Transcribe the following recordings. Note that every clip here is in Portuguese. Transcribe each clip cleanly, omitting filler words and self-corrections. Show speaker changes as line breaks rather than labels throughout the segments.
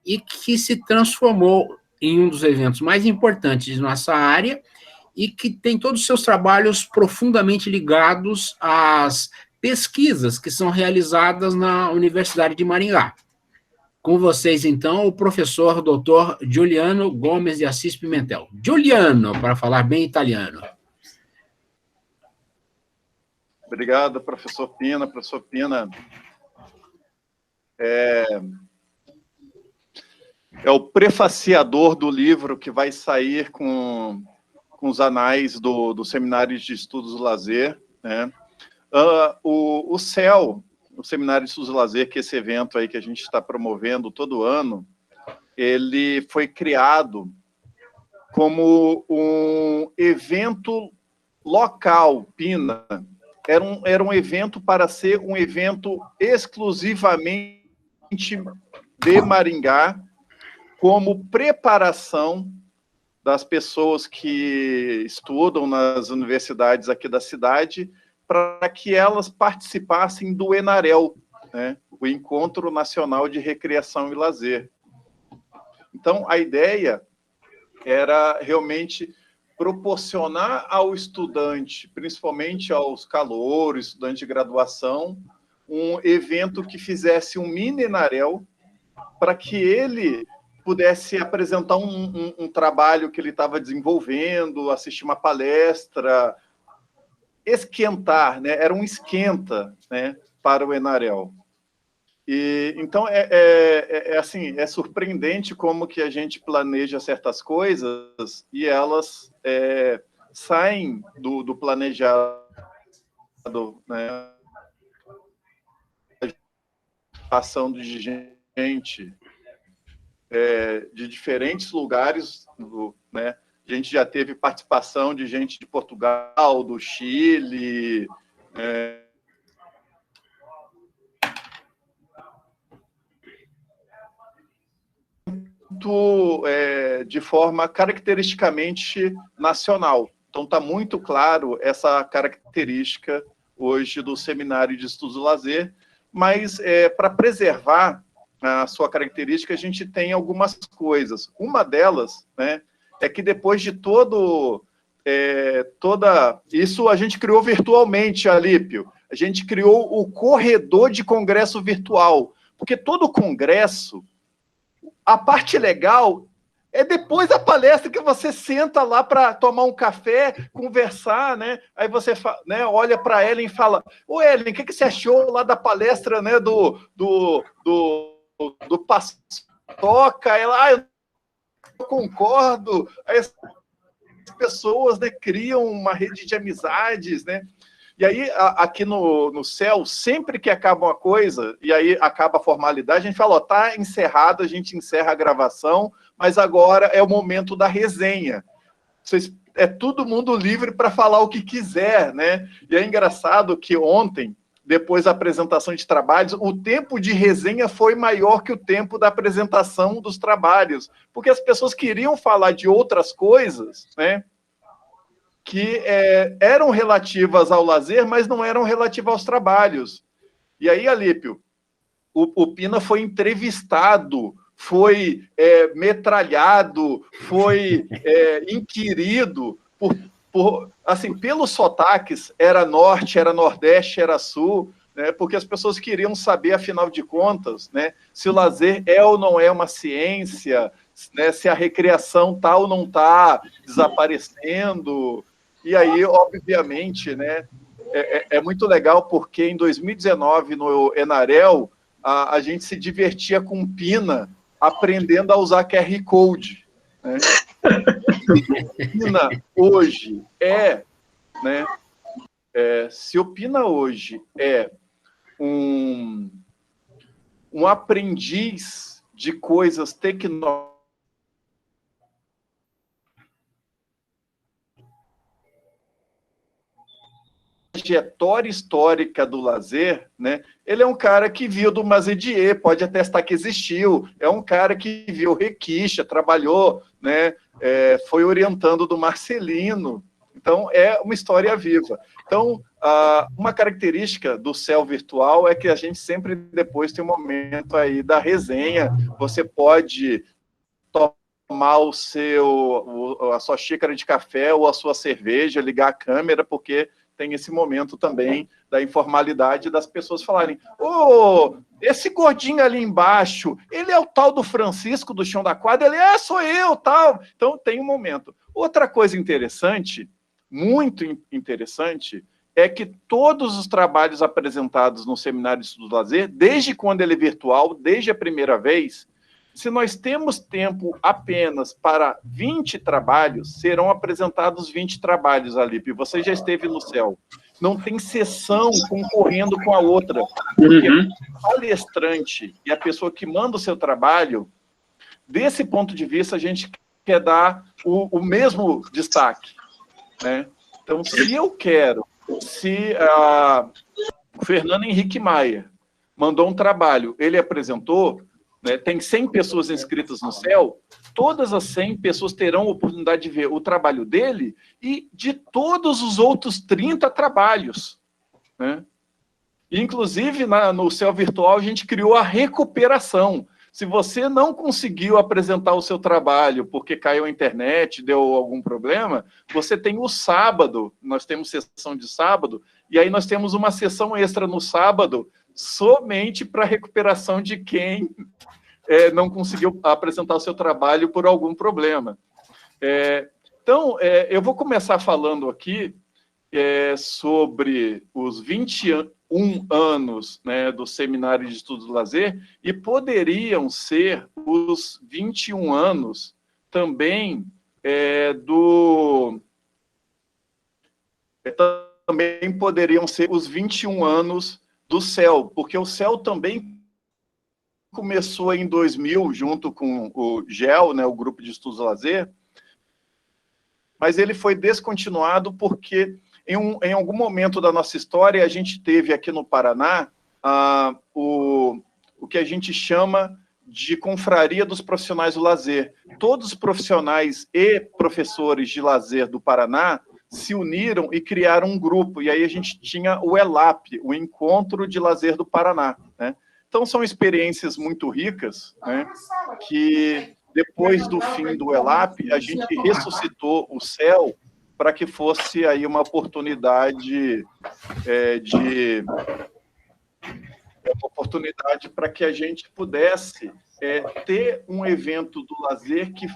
e que se transformou em um dos eventos mais importantes de nossa área e que tem todos os seus trabalhos profundamente ligados às pesquisas que são realizadas na Universidade de Maringá. Com vocês, então, o professor Dr. Giuliano Gomes de Assis Pimentel. Giuliano, para falar bem italiano.
Obrigado, professor Pina. Professor Pina é o prefaciador do livro que vai sair com os anais do Seminário de Estudos do Lazer, né? O CEL, o Seminário de Estudos do Lazer, que é esse evento aí que a gente está promovendo todo ano, ele foi criado como um evento local, Pina. Era um evento para ser um evento exclusivamente de Maringá, como preparação das pessoas que estudam nas universidades aqui da cidade, para que elas participassem do ENAREL, né? O Encontro Nacional de Recreação e Lazer. Então, a ideia era realmente proporcionar ao estudante, principalmente aos calouros, estudantes de graduação, um evento que fizesse um mini ENAREL, para que ele pudesse apresentar um trabalho que ele estava desenvolvendo, assistir uma palestra, esquentar, né? Era um esquenta, né, para o ENAREL. E, então, assim, é surpreendente como que a gente planeja certas coisas e elas saem do planejado, né? Passando de gente de diferentes lugares, né? A gente já teve participação de gente de Portugal, do Chile, de forma caracteristicamente nacional. Então, está muito claro essa característica hoje do Seminário de Estudos do Lazer, mas para preservar a sua característica, a gente tem algumas coisas. Uma delas, né, é que depois de isso a gente criou virtualmente, Alípio. A gente criou o corredor de congresso virtual, porque todo congresso, a parte legal é depois da palestra que você senta lá para tomar um café, conversar, né? Aí você né, olha para a Ellen e fala: ô Ellen, o que você achou lá da palestra, né, do Paçoca? Ela, eu concordo. Aí as pessoas, né, criam uma rede de amizades, né? E aí, aqui no CEL, sempre que acaba uma coisa, e aí acaba a formalidade, a gente fala, ó, tá encerrado, a gente encerra a gravação, mas agora é o momento da resenha. É todo mundo livre para falar o que quiser, né? E é engraçado que ontem, depois da apresentação de trabalhos, o tempo de resenha foi maior que o tempo da apresentação dos trabalhos, porque as pessoas queriam falar de outras coisas, né, que eram relativas ao lazer, mas não eram relativas aos trabalhos. E aí, Alípio, o Pina foi entrevistado, foi metralhado, foi inquirido assim, pelos sotaques, era norte, era nordeste, era sul, né, porque as pessoas queriam saber, afinal de contas, né, se o lazer é ou não é uma ciência, né, se a recreação está ou não está desaparecendo. E aí, obviamente, né, é muito legal, porque em 2019, no ENAREL, a gente se divertia com o Pina, aprendendo a usar QR Code, né? Pina hoje né, se o Pina hoje é um aprendiz de coisas tecnológicas, trajetória histórica do lazer, né? Ele é um cara que viu do Mazedier, pode atestar que existiu, é um cara que viu Requicha, trabalhou, né? Foi orientando do Marcelino, Então, é uma história viva. Então, uma característica do céu virtual é que a gente sempre depois tem um momento aí da resenha. Você pode tomar a sua xícara de café ou a sua cerveja, ligar a câmera, porque tem esse momento também da informalidade das pessoas falarem: esse gordinho ali embaixo, ele é o tal do Francisco do chão da quadra? Ele sou eu, tal. Então, tem um momento. Outra coisa interessante, muito interessante, é que todos os trabalhos apresentados no Seminário de Estudo do Lazer, desde quando ele é virtual, desde a primeira vez, se nós temos tempo apenas para 20 trabalhos, serão apresentados 20 trabalhos, Alipe. Você já esteve no céu. Não tem sessão concorrendo com a outra. Porque o palestrante e a pessoa que manda o seu trabalho, desse ponto de vista, a gente quer dar o mesmo destaque, né? Então, se o Fernando Henrique Maia mandou um trabalho, ele apresentou, né, tem 100 pessoas inscritas no céu, todas as 100 pessoas terão a oportunidade de ver o trabalho dele e de todos os outros 30 trabalhos, né? Inclusive, no céu virtual, a gente criou a recuperação. Se você não conseguiu apresentar o seu trabalho porque caiu a internet, deu algum problema, você tem o sábado, nós temos sessão de sábado, e aí nós temos uma sessão extra no sábado, somente para recuperação de quem não conseguiu apresentar o seu trabalho por algum problema. Então, eu vou começar falando aqui sobre os 21 anos, né, do Seminário de Estudos do Lazer, e poderiam ser os 21 anos também também poderiam ser os 21 anos do céu, porque o céu também começou em 2000, junto com o GEL, né, o Grupo de Estudos do Lazer, mas ele foi descontinuado porque em algum momento da nossa história, a gente teve aqui no Paraná o que a gente chama de Confraria dos Profissionais do Lazer. Todos os profissionais e professores de lazer do Paraná se uniram e criaram um grupo, e aí a gente tinha o ELAP, o Encontro de Lazer do Paraná, né? Então, são experiências muito ricas, né, que depois do fim do ELAP, a gente ressuscitou o céu para que fosse aí uma oportunidade para que a gente pudesse ter um evento do lazer que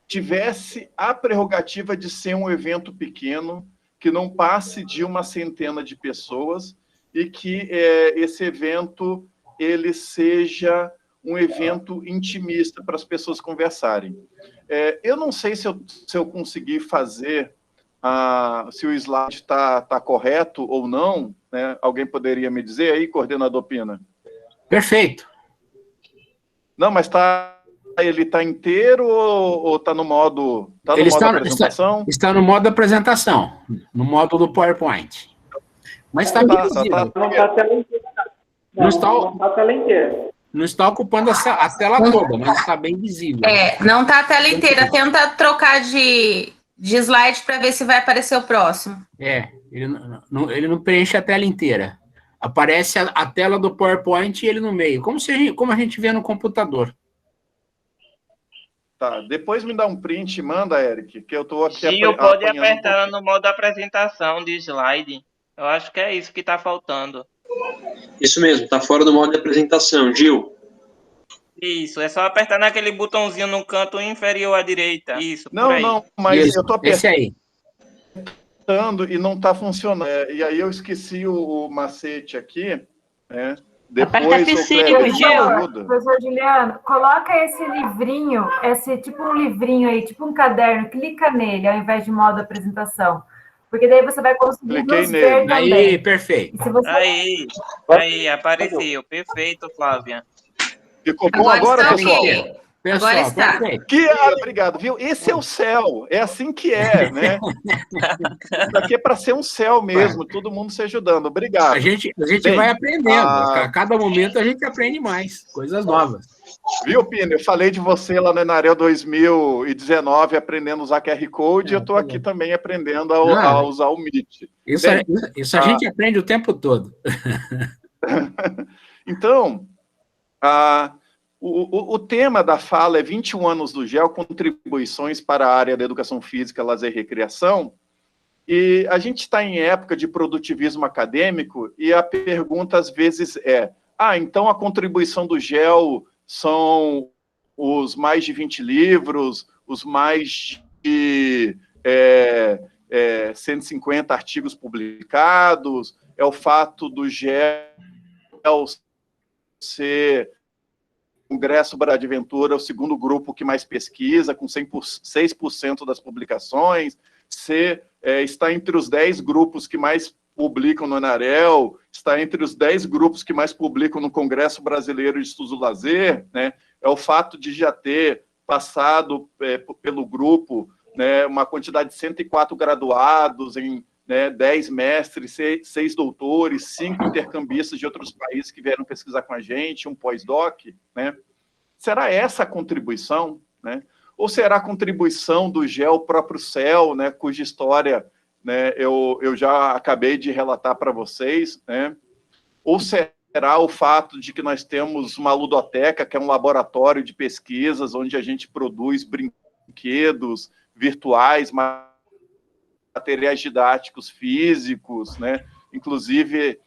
tivesse a prerrogativa de ser um evento pequeno, que não passe de uma centena de pessoas e que esse evento ele seja um evento intimista para as pessoas conversarem. Eu não sei se eu conseguir fazer, se o slide está correto ou não, né? Alguém poderia me dizer aí, coordenador Pina?
Perfeito.
Não, mas ele está inteiro ou está no modo, apresentação?
Está no modo apresentação, no modo do PowerPoint. Mas está bem visível.
Não está a tela inteira. Não está a tela inteira.
Não está ocupando a tela toda, mas está bem visível.
Não está a tela inteira. Tenta trocar de slide para ver se vai aparecer o próximo.
Ele não preenche a tela inteira. Aparece a tela do PowerPoint e ele no meio, como a gente vê no computador.
Tá, depois me dá um print e manda, Eric, que eu estou aqui...
Gil, pode apertar no modo apresentação de slide. Eu acho que é isso que está faltando.
Isso mesmo, está fora do modo de apresentação, Gil.
Isso, é só apertar naquele botãozinho no canto inferior à direita. Isso,
não, mas
isso,
eu estou
esse aí.
apertando e não está funcionando. E aí eu esqueci o macete aqui, né? Depois
Professor Juliano, coloca esse livrinho, tipo um livrinho aí, tipo um caderno, clica nele ao invés de modo apresentação. Porque daí você vai conseguir nos ver também.
Aí, perfeito.
Aí, apareceu. Perfeito, Flávia.
Ficou bom agora, pessoal?
Pessoal,
Agora está.
Obrigado, viu? Esse é o céu, é assim que é, né? Isso aqui é para ser um céu mesmo, todo mundo se ajudando. Obrigado.
A gente
Bem,
vai aprendendo. A cada momento a gente aprende mais, coisas novas.
Viu, Pino? Eu falei de você lá no Enarel 2019, aprendendo a usar QR Code, e eu estou aqui também aprendendo a usar o Meet.
Isso a gente aprende o tempo todo.
Então, o tema da fala é 21 anos do GEL, contribuições para a área da educação física, lazer e recreação. E a gente está em época de produtivismo acadêmico e a pergunta às vezes é, então a contribuição do GEL são os mais de 20 livros, os mais de 150 artigos publicados, é o fato do GEL ser Congresso Bonaventura, o segundo grupo que mais pesquisa, com 6% das publicações, está entre os 10 grupos que mais publicam no Enarel, está entre os 10 grupos que mais publicam no Congresso Brasileiro de Estudos do Lazer, né? É o fato de já ter passado pelo grupo, né, uma quantidade de 104 graduados em 10 mestres, 6 doutores, 5 intercambistas de outros países que vieram pesquisar com a gente, um pós-doc, né? Será essa a contribuição, né? Ou será a contribuição do GEL próprio CEL, né, cuja história, né, eu já acabei de relatar para vocês, né? Ou será o fato de que nós temos uma ludoteca, que é um laboratório de pesquisas, onde a gente produz brinquedos virtuais, materiais didáticos físicos, né? Inclusive,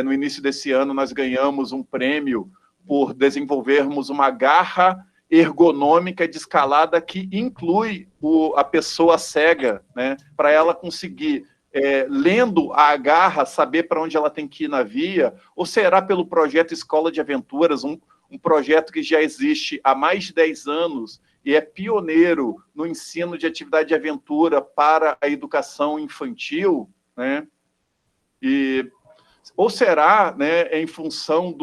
no início desse ano, nós ganhamos um prêmio por desenvolvermos uma garra ergonômica de escalada que inclui a pessoa cega, né? Para ela conseguir, lendo a garra, saber para onde ela tem que ir na via, ou será pelo projeto Escola de Aventuras, um projeto que já existe há mais de 10 anos, e é pioneiro no ensino de atividade de aventura para a educação infantil, né? Ou será, né, em função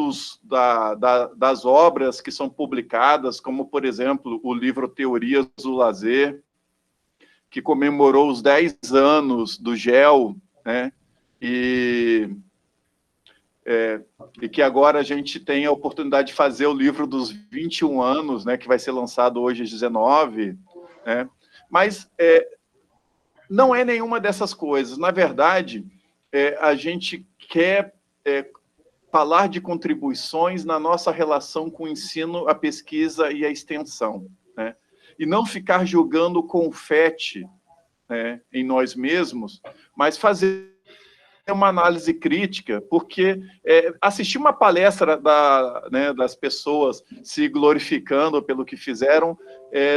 das obras que são publicadas, como, por exemplo, o livro Teorias do Lazer, que comemorou os 10 anos do GEL, né? E que agora a gente tem a oportunidade de fazer o livro dos 21 anos, né, que vai ser lançado hoje às 19, né? Mas não é nenhuma dessas coisas. Na verdade, a gente quer falar de contribuições na nossa relação com o ensino, a pesquisa e a extensão, né? E não ficar jogando confete, né, em nós mesmos, mas fazer uma análise crítica, porque assistir uma palestra das pessoas se glorificando pelo que fizeram,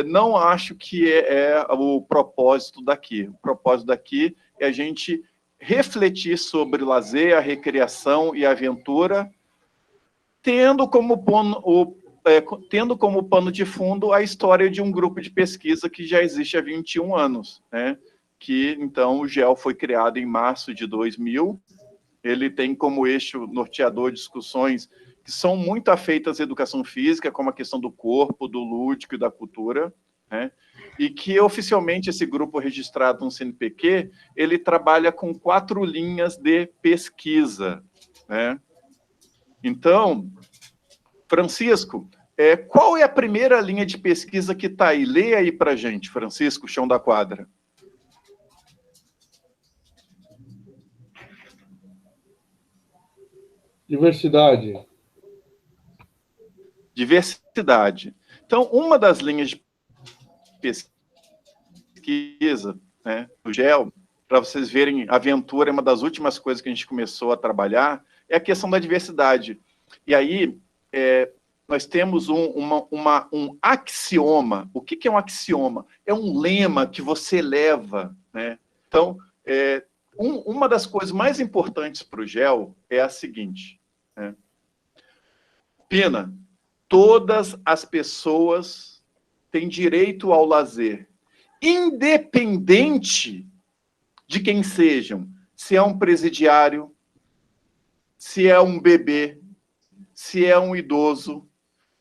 não acho que é o propósito daqui. O propósito daqui é a gente refletir sobre lazer, a recreação e a aventura, tendo como pano de fundo a história de um grupo de pesquisa que já existe há 21 anos, né? Que, então, o GEL foi criado em março de 2000, ele tem como eixo norteador discussões que são muito afeitas à educação física, como a questão do corpo, do lúdico e da cultura, né? E que, oficialmente, esse grupo registrado no CNPq, ele trabalha com 4 linhas de pesquisa, né? Então, Francisco, qual é a primeira linha de pesquisa que está aí? Leia aí para a gente, Francisco, chão da quadra.
Diversidade.
Diversidade. Então, uma das linhas de pesquisa, né, do GEL, para vocês verem, a aventura é uma das últimas coisas que a gente começou a trabalhar, é a questão da diversidade. E aí, nós temos um axioma. O que é um axioma? É um lema que você leva, né? Então, uma das coisas mais importantes para o GEL é a seguinte, né? Pina, todas as pessoas têm direito ao lazer, independente de quem sejam, se é um presidiário, se é um bebê, se é um idoso,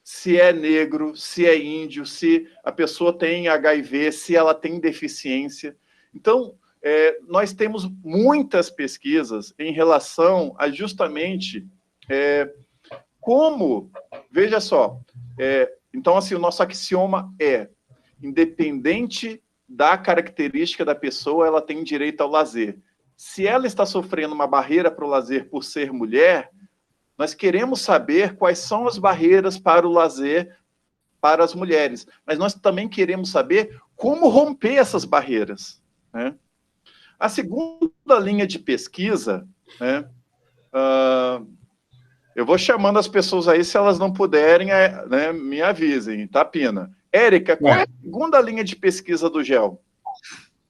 se é negro, se é índio, se a pessoa tem HIV, se ela tem deficiência. Então, nós temos muitas pesquisas em relação a justamente como... Veja só, então, assim, o nosso axioma é: independente da característica da pessoa, ela tem direito ao lazer. Se ela está sofrendo uma barreira para o lazer por ser mulher, nós queremos saber quais são as barreiras para o lazer para as mulheres, mas nós também queremos saber como romper essas barreiras, né? A segunda linha de pesquisa, né, eu vou chamando as pessoas aí, se elas não puderem, né, me avisem, tá, Pina? Érica, qual é a segunda linha de pesquisa do GEL?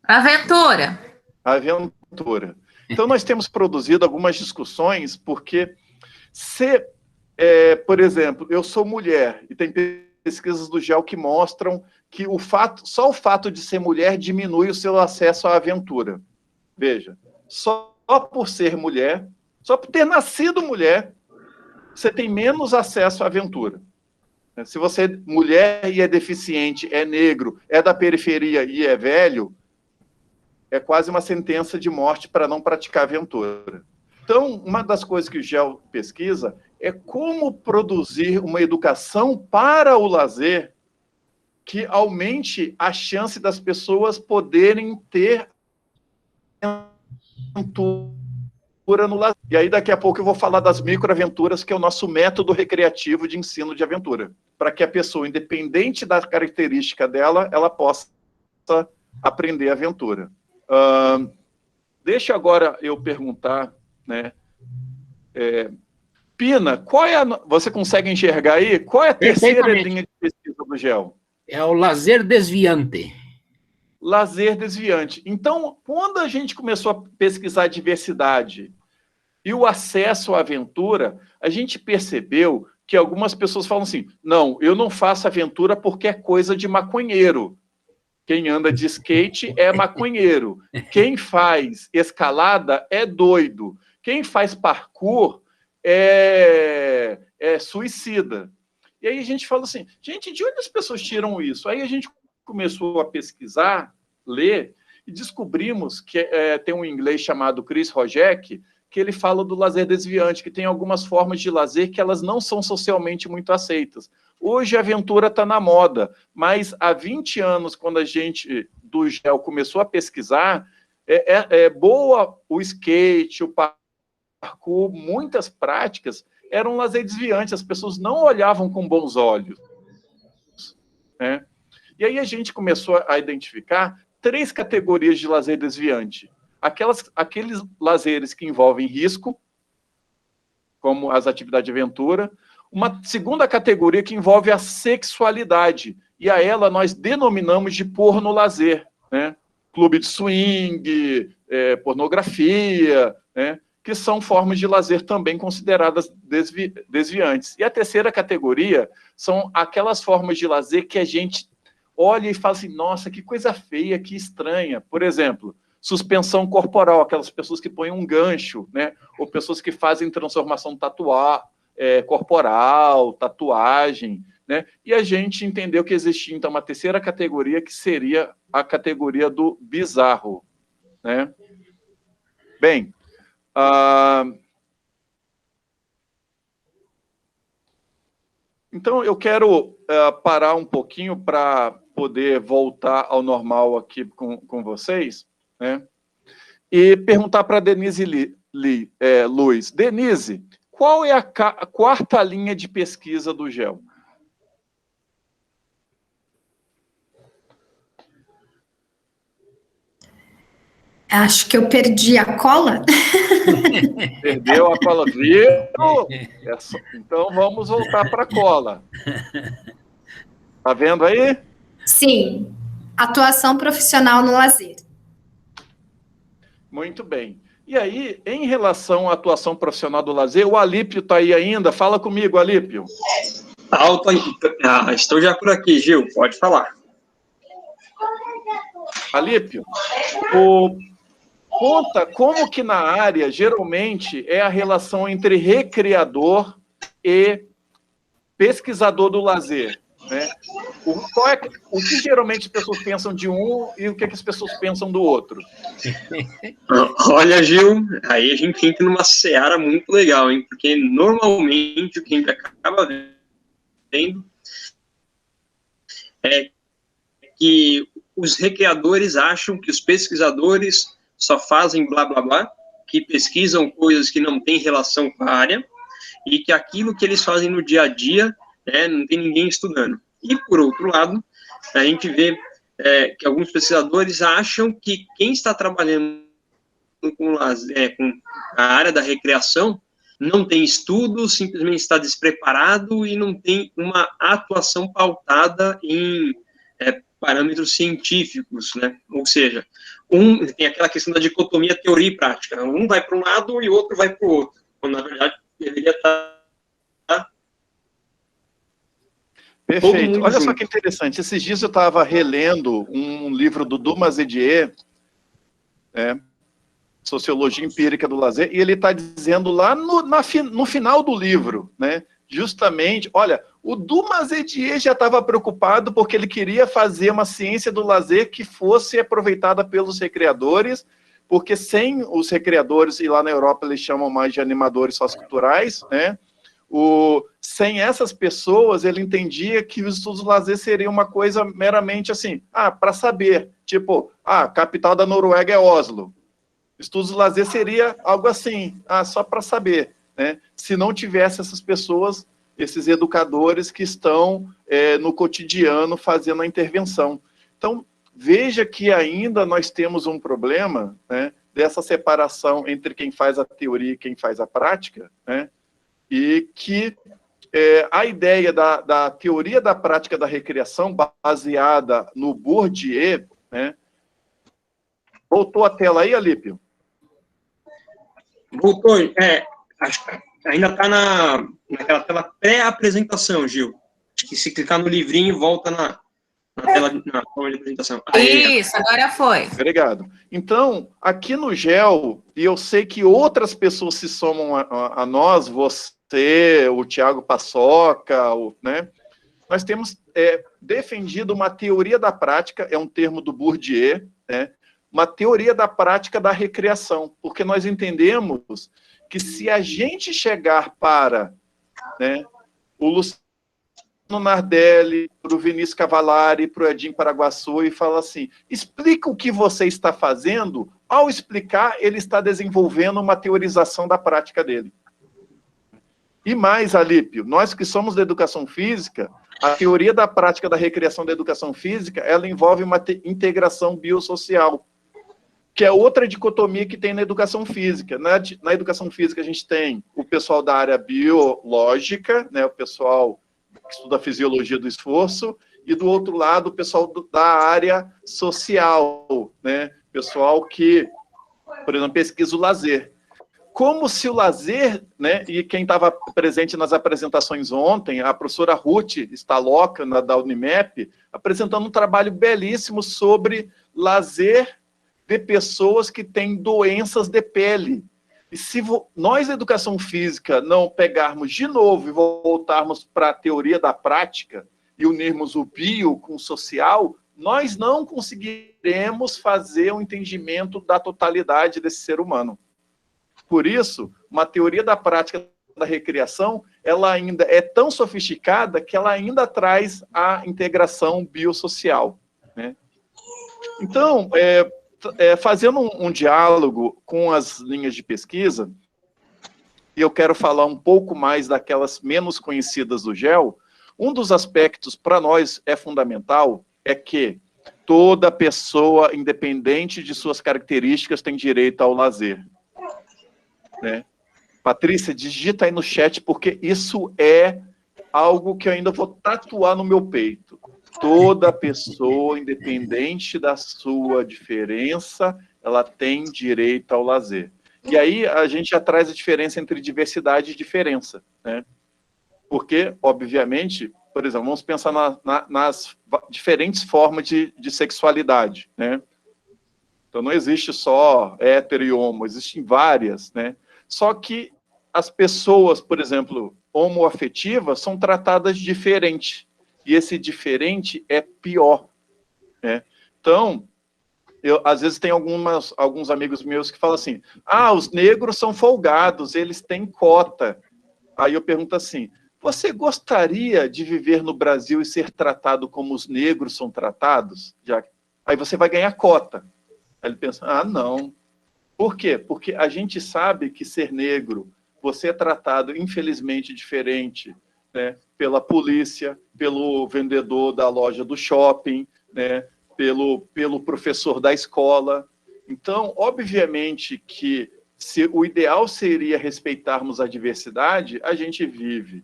Aventura.
Aventura. Então, nós temos produzido algumas discussões, porque por exemplo, eu sou mulher, e tem pesquisas do GEL que mostram que só o fato de ser mulher diminui o seu acesso à aventura. Veja, só por ser mulher, só por ter nascido mulher, você tem menos acesso à aventura. Se você é mulher e é deficiente, é negro, é da periferia e é velho, é quase uma sentença de morte para não praticar aventura. Então, uma das coisas que o GEL pesquisa é como produzir uma educação para o lazer que aumente a chance das pessoas poderem ter aventura no lazer. E aí, daqui a pouco, eu vou falar das microaventuras, que é o nosso método recreativo de ensino de aventura, para que a pessoa, independente da característica dela, ela possa aprender aventura. Deixa agora eu perguntar, né? Pina, você consegue enxergar aí? Qual é a terceira linha de pesquisa do GEL?
É o lazer desviante.
Lazer desviante. Então, quando a gente começou a pesquisar diversidade e o acesso à aventura, a gente percebeu que algumas pessoas falam assim: não, eu não faço aventura porque é coisa de maconheiro. Quem anda de skate é maconheiro. Quem faz escalada é doido. Quem faz parkour é suicida. E aí a gente fala assim: gente, de onde as pessoas tiram isso? Aí a gente começou a pesquisar, ler, e descobrimos que tem um inglês chamado Chris Rojek, que ele fala do lazer desviante, que tem algumas formas de lazer que elas não são socialmente muito aceitas. Hoje a aventura está na moda, mas há 20 anos, quando a gente do GEL começou a pesquisar, boa o skate, o parkour, muitas práticas eram lazer desviante, as pessoas não olhavam com bons olhos, né? E aí a gente começou a identificar 3 categorias de lazer desviante. Aqueles lazeres que envolvem risco, como as atividades de aventura. Uma segunda categoria que envolve a sexualidade, e a ela nós denominamos de pornolazer, né? Clube de swing, pornografia, né? Que são formas de lazer também consideradas desviantes. E a terceira categoria são aquelas formas de lazer que a gente olha e fala assim: nossa, que coisa feia, que estranha. Por exemplo, suspensão corporal, aquelas pessoas que põem um gancho, né? Ou pessoas que fazem transformação corporal, tatuagem, né? E a gente entendeu que existia, então, uma terceira categoria, que seria a categoria do bizarro, né? Bem, então eu quero parar um pouquinho para poder voltar ao normal aqui com vocês, né? E perguntar para a Denise Luiz. Denise, qual é a quarta linha de pesquisa do GEL?
Acho que eu perdi a cola.
Perdeu a cola, viu? Então vamos voltar para a cola. Tá vendo aí?
Sim. Atuação profissional no lazer.
Muito bem. E aí, em relação à atuação profissional do lazer, o Alípio está aí ainda? Fala comigo, Alípio.
Estou já por aqui, Gil. Pode falar.
Alípio, conta como que na área, geralmente, é a relação entre recreador e pesquisador do lazer, né? O que geralmente as pessoas pensam de um e o que as pessoas pensam do outro?
Olha, Gil, aí a gente entra numa seara muito legal, hein? Porque normalmente o que a gente acaba vendo é que os recreadores acham que os pesquisadores só fazem blá, blá, blá, que pesquisam coisas que não têm relação com a área, e que aquilo que eles fazem no dia a dia, né, não tem ninguém estudando. E, por outro lado, a gente vê que alguns pesquisadores acham que quem está trabalhando com a área da recreação não tem estudo, simplesmente está despreparado e não tem uma atuação pautada em parâmetros científicos, né? Ou seja, tem aquela questão da dicotomia teoria e prática. Um vai para um lado e o outro vai para o outro. Quando, na verdade, deveria estar...
Perfeito. Olha só que interessante. Esses dias eu estava relendo um livro do Dumas Edier, Sociologia Empírica do Lazer, e ele está dizendo lá no final do livro, né? Justamente, olha, o Dumas Edier já estava preocupado porque ele queria fazer uma ciência do lazer que fosse aproveitada pelos recreadores, porque sem os recreadores, e lá na Europa eles chamam mais de animadores socioculturais, né? Sem essas pessoas, ele entendia que os estudos do lazer seria uma coisa meramente assim, para saber, tipo, a capital da Noruega é Oslo. Estudos do lazer seria algo assim, só para saber, né? Se não tivesse essas pessoas, esses educadores que estão no cotidiano fazendo a intervenção. Então, veja que ainda nós temos um problema, né, dessa separação entre quem faz a teoria e quem faz a prática, né, e que a ideia da teoria da prática da recreação baseada no Bourdieu, né, voltou a tela aí, Alípio?
Voltou, acho que ainda está naquela tela pré-apresentação, Gil. Acho que se clicar no livrinho, volta na tela na forma de apresentação. Aí,
isso, agora foi.
Obrigado. Então, aqui no GEL, e eu sei que outras pessoas se somam a nós, você, o Tiago Paçoca, né? Nós temos defendido uma teoria da prática, é um termo do Bourdieu, né? Uma teoria da prática da recreação, porque nós entendemos que se a gente chegar para, né, o Luciano Nardelli, para o Vinícius Cavallari, para o Edinho Paraguaçu e fala assim, explica o que você está fazendo, ao explicar, ele está desenvolvendo uma teorização da prática dele. E mais, Alípio, nós que somos da educação física, a teoria da prática da recreação da educação física, ela envolve uma integração biosocial, que é outra dicotomia que tem na educação física. Na educação física, a gente tem o pessoal da área biológica, né, o pessoal que estuda a fisiologia do esforço, e do outro lado, o pessoal da área social, né, pessoal que, por exemplo, pesquisa o lazer. Como se o lazer, né, e quem estava presente nas apresentações ontem, a professora Ruth Staloca, da Unimep, apresentando um trabalho belíssimo sobre lazer de pessoas que têm doenças de pele. E se nós, da educação física, não pegarmos de novo e voltarmos para a teoria da prática e unirmos o bio com o social, nós não conseguiremos fazer um entendimento da totalidade desse ser humano. Por isso, uma teoria da prática da recreação, ela ainda é tão sofisticada que ela ainda traz a integração biosocial, né? Então, fazendo um diálogo com as linhas de pesquisa, e eu quero falar um pouco mais daquelas menos conhecidas do GEL, um dos aspectos para nós é fundamental é que toda pessoa, independente de suas características, tem direito ao lazer. Né? Patrícia, digita aí no chat, porque isso é algo que eu ainda vou tatuar no meu peito. Toda pessoa, independente da sua diferença, ela tem direito ao lazer. E aí a gente já traz a diferença entre diversidade e diferença, né? Porque, obviamente, por exemplo, vamos pensar nas diferentes formas de sexualidade, né? Então não existe só hétero e homo, existem várias, né? Só que as pessoas, por exemplo, homoafetivas são tratadas diferente. E esse diferente é pior. Né? Então, às vezes tem alguns amigos meus que falam assim, os negros são folgados, eles têm cota. Aí eu pergunto assim, você gostaria de viver no Brasil e ser tratado como os negros são tratados? Aí você vai ganhar cota. Aí ele pensa, não. Por quê? Porque a gente sabe que ser negro, você é tratado, infelizmente, diferente, né? Pela polícia, pelo vendedor da loja do shopping, né? Pelo professor da escola. Então, obviamente que se o ideal seria respeitarmos a diversidade, a gente vive.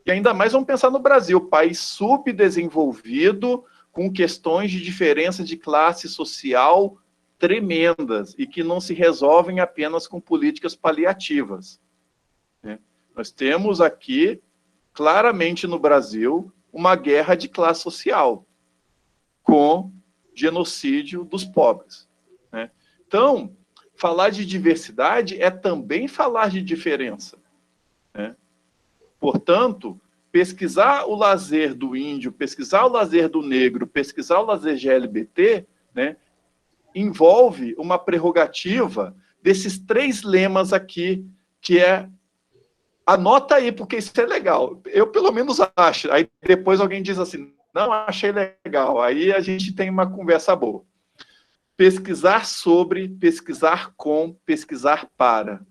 E ainda mais vamos pensar no Brasil, país subdesenvolvido, com questões de diferença de classe social tremendas e que não se resolvem apenas com políticas paliativas. Né? Nós temos aqui, claramente no Brasil, uma guerra de classe social, com genocídio dos pobres. Né? Então, falar de diversidade é também falar de diferença. Né? Portanto, pesquisar o lazer do índio, pesquisar o lazer do negro, pesquisar o lazer GLBT, né, envolve uma prerrogativa desses 3 lemas aqui, que é... Anota aí, porque isso é legal. Eu, pelo menos, acho. Aí depois alguém diz assim, não achei legal. Aí a gente tem uma conversa boa. Pesquisar sobre, pesquisar com, pesquisar para.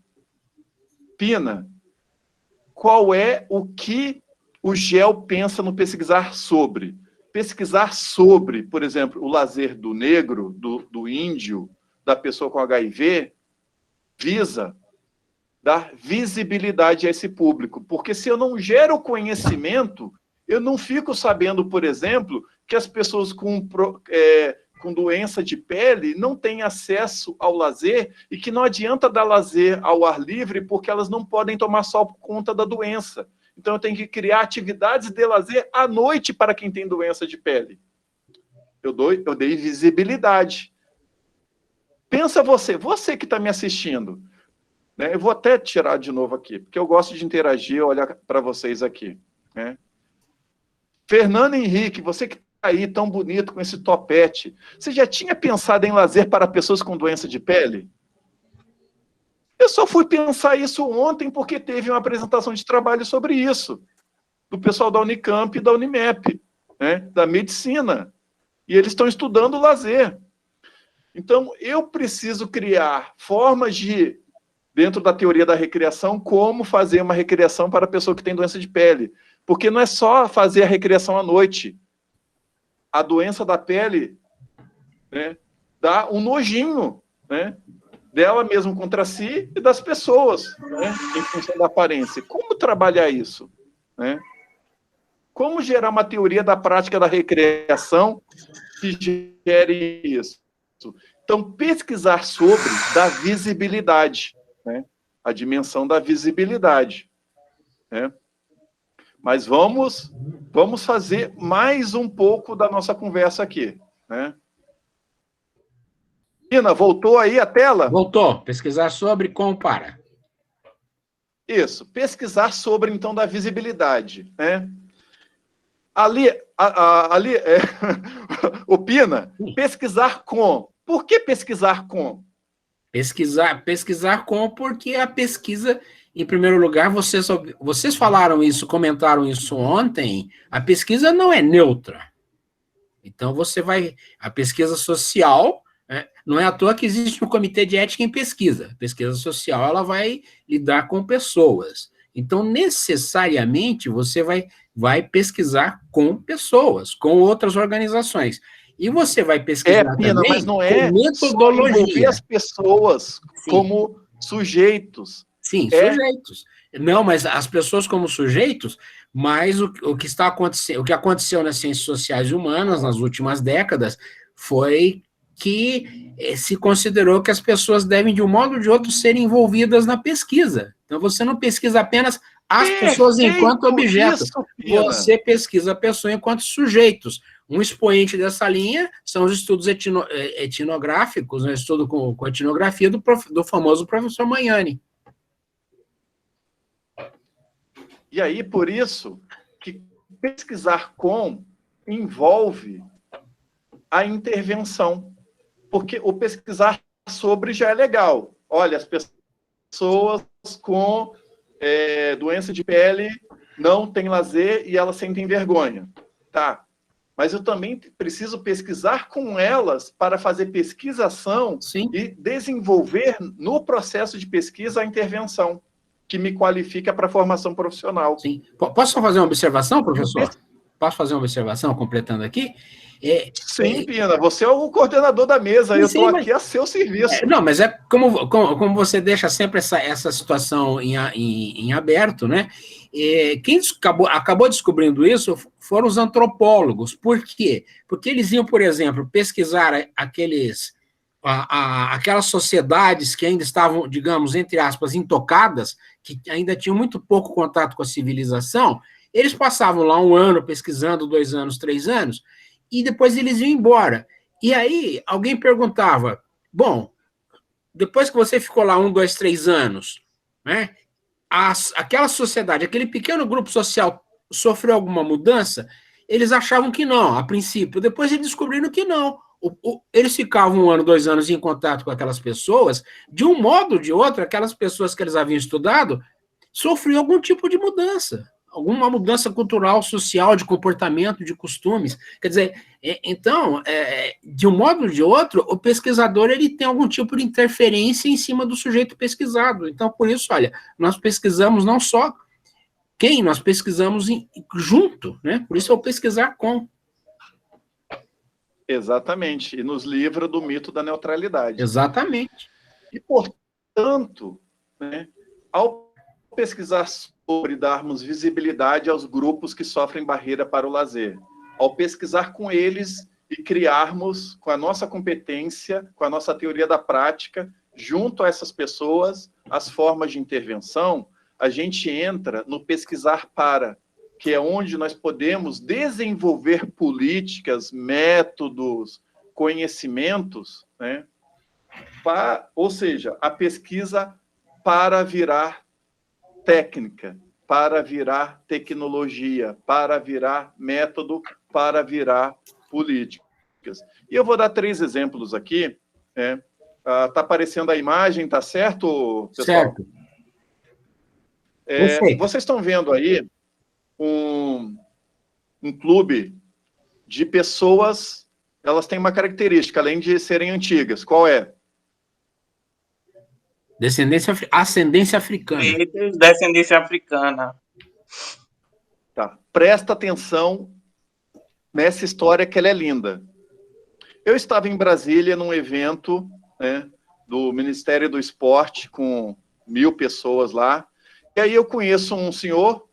Pina, qual é o que o GEL pensa no pesquisar sobre? Pesquisar sobre, por exemplo, o lazer do negro, do índio, da pessoa com HIV, visa dar visibilidade a esse público. Porque se eu não gero conhecimento, eu não fico sabendo, por exemplo, que as pessoas com doença de pele não têm acesso ao lazer e que não adianta dar lazer ao ar livre porque elas não podem tomar sol por conta da doença. Então, eu tenho que criar atividades de lazer à noite para quem tem doença de pele. Eu dei visibilidade. Pensa você que está me assistindo. Né? Eu vou até tirar de novo aqui, porque eu gosto de interagir, olhar para vocês aqui. Né? Fernando Henrique, você que está aí tão bonito com esse topete, você já tinha pensado em lazer para pessoas com doença de pele? Eu só fui pensar isso ontem porque teve uma apresentação de trabalho sobre isso, do pessoal da Unicamp e da Unimep, né, da medicina. E eles estão estudando o lazer. Então, eu preciso criar formas de, dentro da teoria da recreação, como fazer uma recreação para a pessoa que tem doença de pele. Porque não é só fazer a recreação à noite. A doença da pele, né, dá um nojinho, né, dela mesmo contra si e das pessoas, né, em função da aparência. Como trabalhar isso? Né? Como gerar uma teoria da prática da recreação que gere isso? Então, pesquisar sobre dá visibilidade, né? A dimensão da visibilidade. Né? Mas vamos fazer mais um pouco da nossa conversa aqui. Né? Ina, voltou aí a tela?
Voltou. Pesquisar sobre, com, para.
Isso. Pesquisar sobre, então, da visibilidade. Né? Ali o Pina, pesquisar com. Por que pesquisar com?
Pesquisar com, porque a pesquisa, em primeiro lugar, vocês falaram isso, comentaram isso ontem, a pesquisa não é neutra. Então, a pesquisa social, né, não é à toa que existe um comitê de ética em pesquisa. A pesquisa social, ela vai lidar com pessoas. Então, necessariamente, você vai pesquisar com pessoas, com outras organizações. E você vai pesquisar
Pina,
também
mas não é
com metodologia.
As pessoas como sujeitos.
Sim, sujeitos. Não, mas as pessoas como sujeitos, mas o que está acontecendo, o que aconteceu nas ciências sociais e humanas nas últimas décadas foi que se considerou que as pessoas devem, de um modo ou de outro, ser envolvidas na pesquisa. Então, você não pesquisa apenas as pessoas enquanto objeto, você pesquisa a pessoa enquanto sujeitos. Um expoente dessa linha são os estudos etnográficos, né, estudo com etnografia do famoso professor Magnani.
E aí, por isso, que pesquisar com envolve a intervenção. Porque o pesquisar sobre já é legal. Olha, as pessoas com doença de pele não têm lazer e elas sentem vergonha. Tá. Mas eu também preciso pesquisar com elas para fazer pesquisação e desenvolver no processo de pesquisa a intervenção que me qualifica para a formação profissional.
Sim. Posso fazer uma observação, professor? Posso fazer uma observação, completando aqui?
Sim, Pina, você é o coordenador da mesa, eu estou aqui a seu serviço.
Não, mas é como você deixa sempre essa situação em aberto, né? Quem acabou descobrindo isso foram os antropólogos. Por quê? Porque eles iam, por exemplo, pesquisar aquelas sociedades que ainda estavam, digamos, entre aspas, intocadas, que ainda tinham muito pouco contato com a civilização. Eles passavam lá 1 ano pesquisando, 2 anos, 3 anos, e depois eles iam embora. E aí alguém perguntava, bom, depois que você ficou lá 1, 2, 3 anos, né, aquela sociedade, aquele pequeno grupo social sofreu alguma mudança? Eles achavam que não, a princípio. Depois eles descobriram que não. Eles ficavam 1 ano, 2 anos em contato com aquelas pessoas, de um modo ou de outro, aquelas pessoas que eles haviam estudado sofriam algum tipo de mudança, alguma mudança cultural, social, de comportamento, de costumes. Quer dizer, então, de um modo ou de outro, o pesquisador ele tem algum tipo de interferência em cima do sujeito pesquisado. Então, por isso, olha, nós pesquisamos não só nós pesquisamos junto, né? Por isso é o pesquisar com.
Exatamente, e nos livra do mito da neutralidade.
Exatamente.
E, portanto, né, ao pesquisar sobre darmos visibilidade aos grupos que sofrem barreira para o lazer, ao pesquisar com eles e criarmos, com a nossa competência, com a nossa teoria da prática, junto a essas pessoas, as formas de intervenção, a gente entra no pesquisar para, que é onde nós podemos desenvolver políticas, métodos, conhecimentos, né? Ou seja, a pesquisa para virar técnica, para virar tecnologia, para virar método, para virar políticas. E eu vou dar 3 exemplos aqui. Tá aparecendo a imagem, tá certo, pessoal?
Certo.
Vocês estão vendo aí um clube de pessoas, elas têm uma característica, além de serem antigas. Qual é?
Ascendência africana.
Descendência africana.
Tá. Presta atenção nessa história que ela é linda. Eu estava em Brasília num evento, né, do Ministério do Esporte, com 1000 pessoas lá, e aí eu conheço um senhor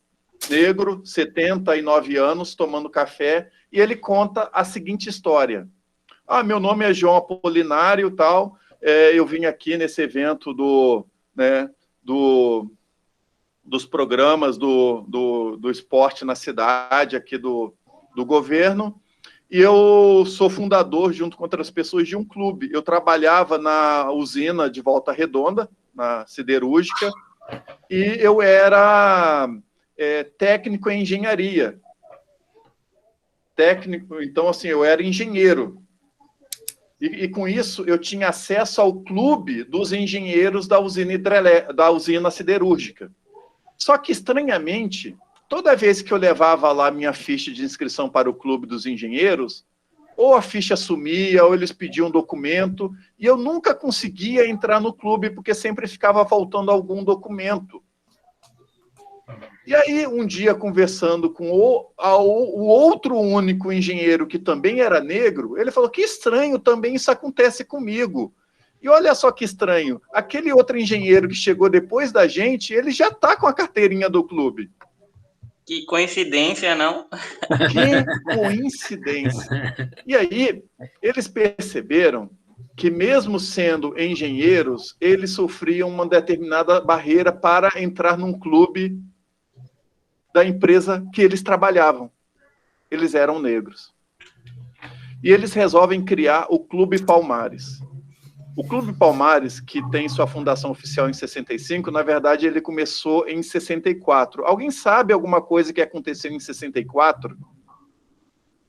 negro, 79 anos, tomando café, e ele conta a seguinte história. Meu nome é João Apolinário, tal, eu vim aqui nesse evento dos programas do esporte na cidade, aqui do governo, e eu sou fundador, junto com outras pessoas, de um clube. Eu trabalhava na usina de Volta Redonda, na siderúrgica, e eu era técnico em engenharia. Então, assim, eu era engenheiro. E com isso, eu tinha acesso ao clube dos engenheiros da usina siderúrgica. Só que, estranhamente, toda vez que eu levava lá minha ficha de inscrição para o clube dos engenheiros, ou a ficha sumia, ou eles pediam um documento, e eu nunca conseguia entrar no clube, porque sempre ficava faltando algum documento. E aí, um dia, conversando com o outro único engenheiro, que também era negro, ele falou, que estranho, também isso acontece comigo. E olha só que estranho, aquele outro engenheiro que chegou depois da gente, ele já está com a carteirinha do clube.
Que coincidência, não?
Que coincidência. E aí, eles perceberam que, mesmo sendo engenheiros, eles sofriam uma determinada barreira para entrar num clube da empresa que eles trabalhavam. Eles eram negros. E eles resolvem criar o Clube Palmares. O Clube Palmares, que tem sua fundação oficial em 65, na verdade, ele começou em 64. Alguém sabe alguma coisa que aconteceu em 64?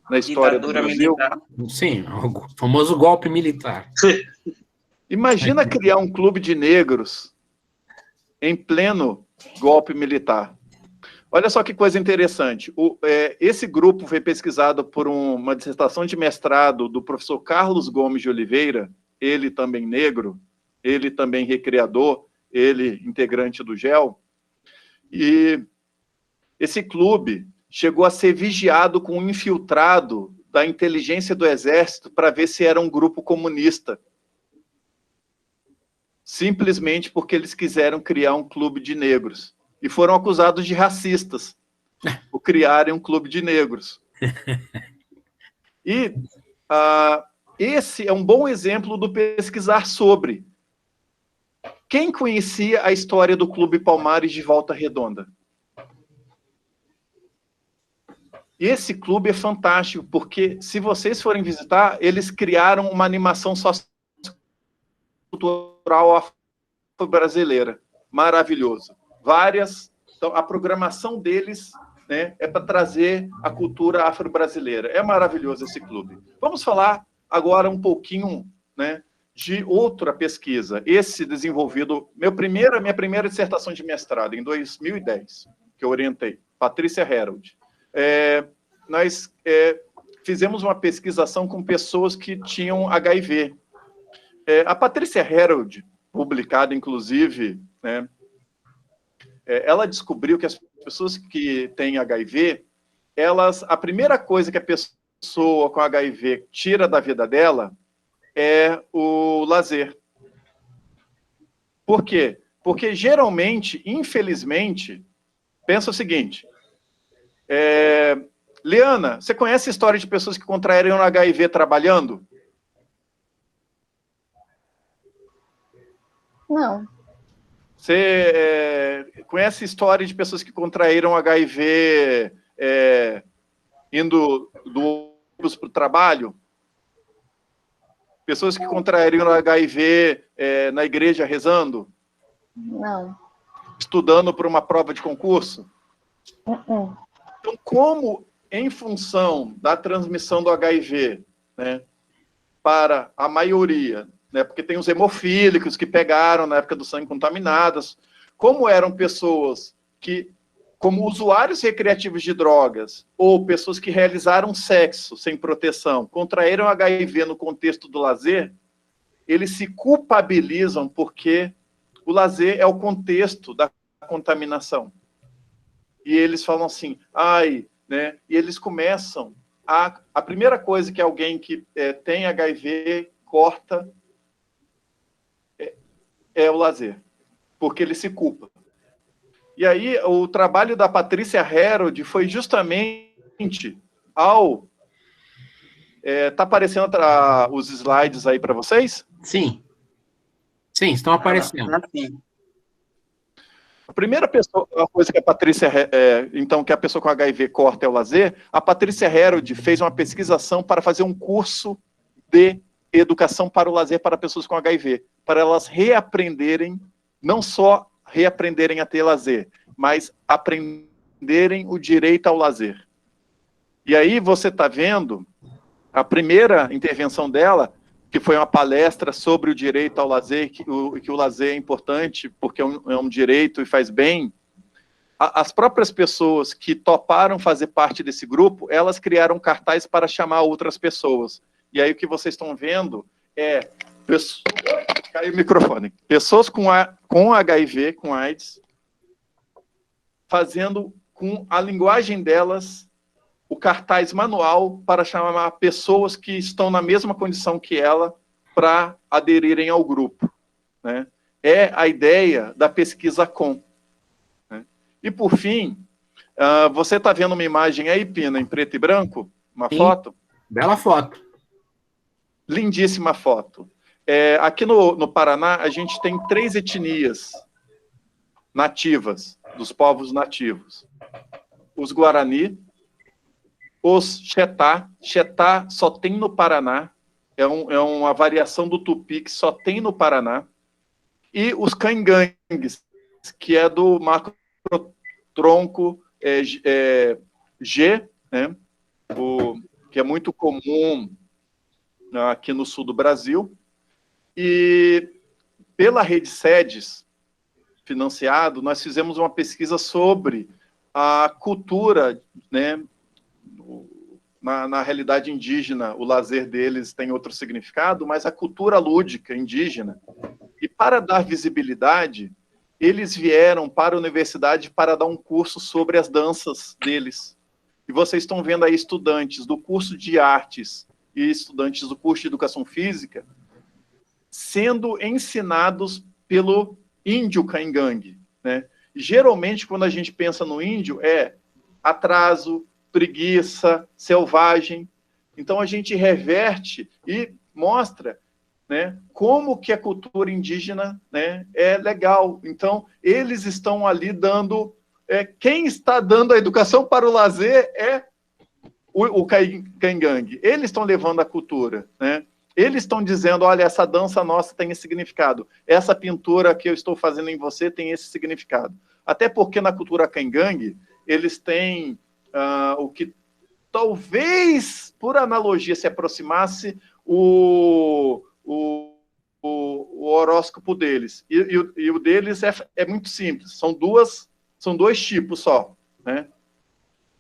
Na história do Brasil?
Militar.
Sim, o famoso golpe militar.
Imagina criar um clube de negros em pleno golpe militar. Olha só que coisa interessante. Esse grupo foi pesquisado por uma dissertação de mestrado do professor Carlos Gomes de Oliveira, ele também negro, ele também recreador, ele integrante do GEL. E esse clube chegou a ser vigiado com um infiltrado da inteligência do Exército para ver se era um grupo comunista. Simplesmente porque eles quiseram criar um clube de negros. E foram acusados de racistas por criarem um clube de negros. E esse é um bom exemplo do pesquisar sobre. Quem conhecia a história do Clube Palmares de Volta Redonda? Esse clube é fantástico, porque se vocês forem visitar, eles criaram uma animação sociocultural afro-brasileira. Maravilhoso. Então, a programação deles, né, é para trazer a cultura afro-brasileira. É maravilhoso esse clube. Vamos falar agora um pouquinho, né, de outra pesquisa. Esse desenvolvido, minha primeira dissertação de mestrado, em 2010, que eu orientei, Patrícia Herold. Nós fizemos uma pesquisação com pessoas que tinham HIV. A Patrícia Herold, publicada, inclusive, né, ela descobriu que as pessoas que têm HIV, a primeira coisa que a pessoa com HIV tira da vida dela é o lazer. Por quê? Porque, geralmente, infelizmente, pensa o seguinte, Liana, você conhece a história de pessoas que contraíram HIV trabalhando?
Não.
Você conhece a história de pessoas que contraíram HIV indo do ônibus para o trabalho? Pessoas que contraíram HIV na igreja rezando?
Não.
Estudando para uma prova de concurso?
Não.
Então, como, em função da transmissão do HIV, né, para a maioria, né, porque tem os hemofílicos que pegaram na época do sangue contaminadas, como eram pessoas que, como usuários recreativos de drogas, ou pessoas que realizaram sexo sem proteção, contraíram HIV no contexto do lazer, eles se culpabilizam porque o lazer é o contexto da contaminação. E eles falam assim, né? E eles começam a primeira coisa que alguém que tem HIV corta é o lazer, porque ele se culpa. E aí, o trabalho da Patrícia Herold foi justamente ao... tá aparecendo os slides aí para vocês?
Sim. Sim, estão aparecendo.
A primeira coisa que a Patrícia, então, que a pessoa com HIV corta é o lazer, a Patrícia Herold fez uma pesquisação para fazer um curso de educação para o lazer para pessoas com HIV, para elas reaprenderem, não só reaprenderem a ter lazer, mas aprenderem o direito ao lazer. E aí você está vendo a primeira intervenção dela, que foi uma palestra sobre o direito ao lazer, que o lazer é importante porque é um direito e faz bem. As próprias pessoas que toparam fazer parte desse grupo, elas criaram cartazes para chamar outras pessoas. E aí o que vocês estão vendo é... Caiu o microfone. Pessoas com HIV, com AIDS, fazendo com a linguagem delas o cartaz manual para chamar pessoas que estão na mesma condição que ela para aderirem ao grupo, né? É a ideia da pesquisa com. Né? E, por fim, você está vendo uma imagem aí, Pina, em preto e branco? Uma
Sim.
foto?
Bela foto.
Lindíssima foto. Aqui no Paraná, a gente tem 3 etnias nativas, dos povos nativos. Os Guarani, os Xetá. Xetá só tem no Paraná, é uma variação do tupi que só tem no Paraná, e os caingangues, que é do macrotronco G, né? Que é muito comum aqui no sul do Brasil, e pela Rede SEDES, financiado, nós fizemos uma pesquisa sobre a cultura, né? Na realidade indígena, o lazer deles tem outro significado, mas a cultura lúdica indígena. E para dar visibilidade, eles vieram para a universidade para dar um curso sobre as danças deles. E vocês estão vendo aí estudantes do curso de artes e estudantes do curso de educação física sendo ensinados pelo índio caingangue, né? Geralmente, quando a gente pensa no índio, é atraso, preguiça, selvagem. Então, a gente reverte e mostra, né, como que a cultura indígena, né, é legal. Então, eles estão ali dando... quem está dando a educação para o lazer é o caingangue. Eles estão levando a cultura, né? Eles estão dizendo, olha, essa dança nossa tem esse significado. Essa pintura que eu estou fazendo em você tem esse significado. Até porque na cultura caingangue, eles têm o que talvez, por analogia, se aproximasse o horóscopo deles. E o deles é muito simples. São dois tipos só, né?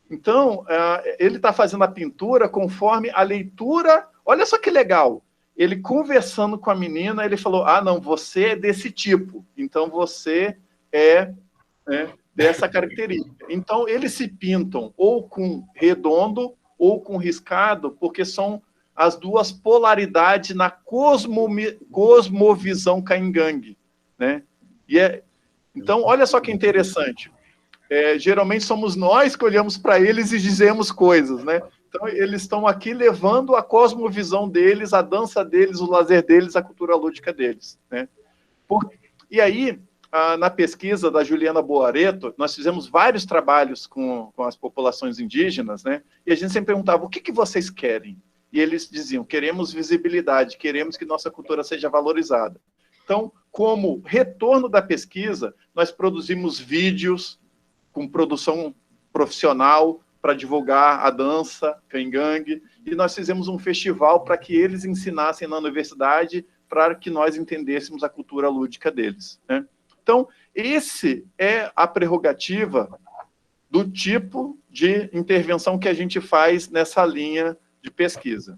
Então, ele está fazendo a pintura conforme a leitura. Olha só que legal. Ele conversando com a menina, ele falou, não, você é desse tipo. Então, você é dessa característica. Então, eles se pintam ou com redondo ou com riscado, porque são as duas polaridades na cosmovisão caingangue, né? Então, olha só que interessante. Geralmente somos nós que olhamos para eles e dizemos coisas, né? Então, eles estão aqui levando a cosmovisão deles, a dança deles, o lazer deles, a cultura lúdica deles, né? E aí, na pesquisa da Juliana Boareto, nós fizemos vários trabalhos com as populações indígenas, né? E a gente sempre perguntava, o que vocês querem? E eles diziam, queremos visibilidade, queremos que nossa cultura seja valorizada. Então, como retorno da pesquisa, nós produzimos vídeos com produção profissional para divulgar a dança caingangue, e nós fizemos um festival para que eles ensinassem na universidade, para que nós entendêssemos a cultura lúdica deles, né? Então, esse é a prerrogativa do tipo de intervenção que a gente faz nessa linha de pesquisa.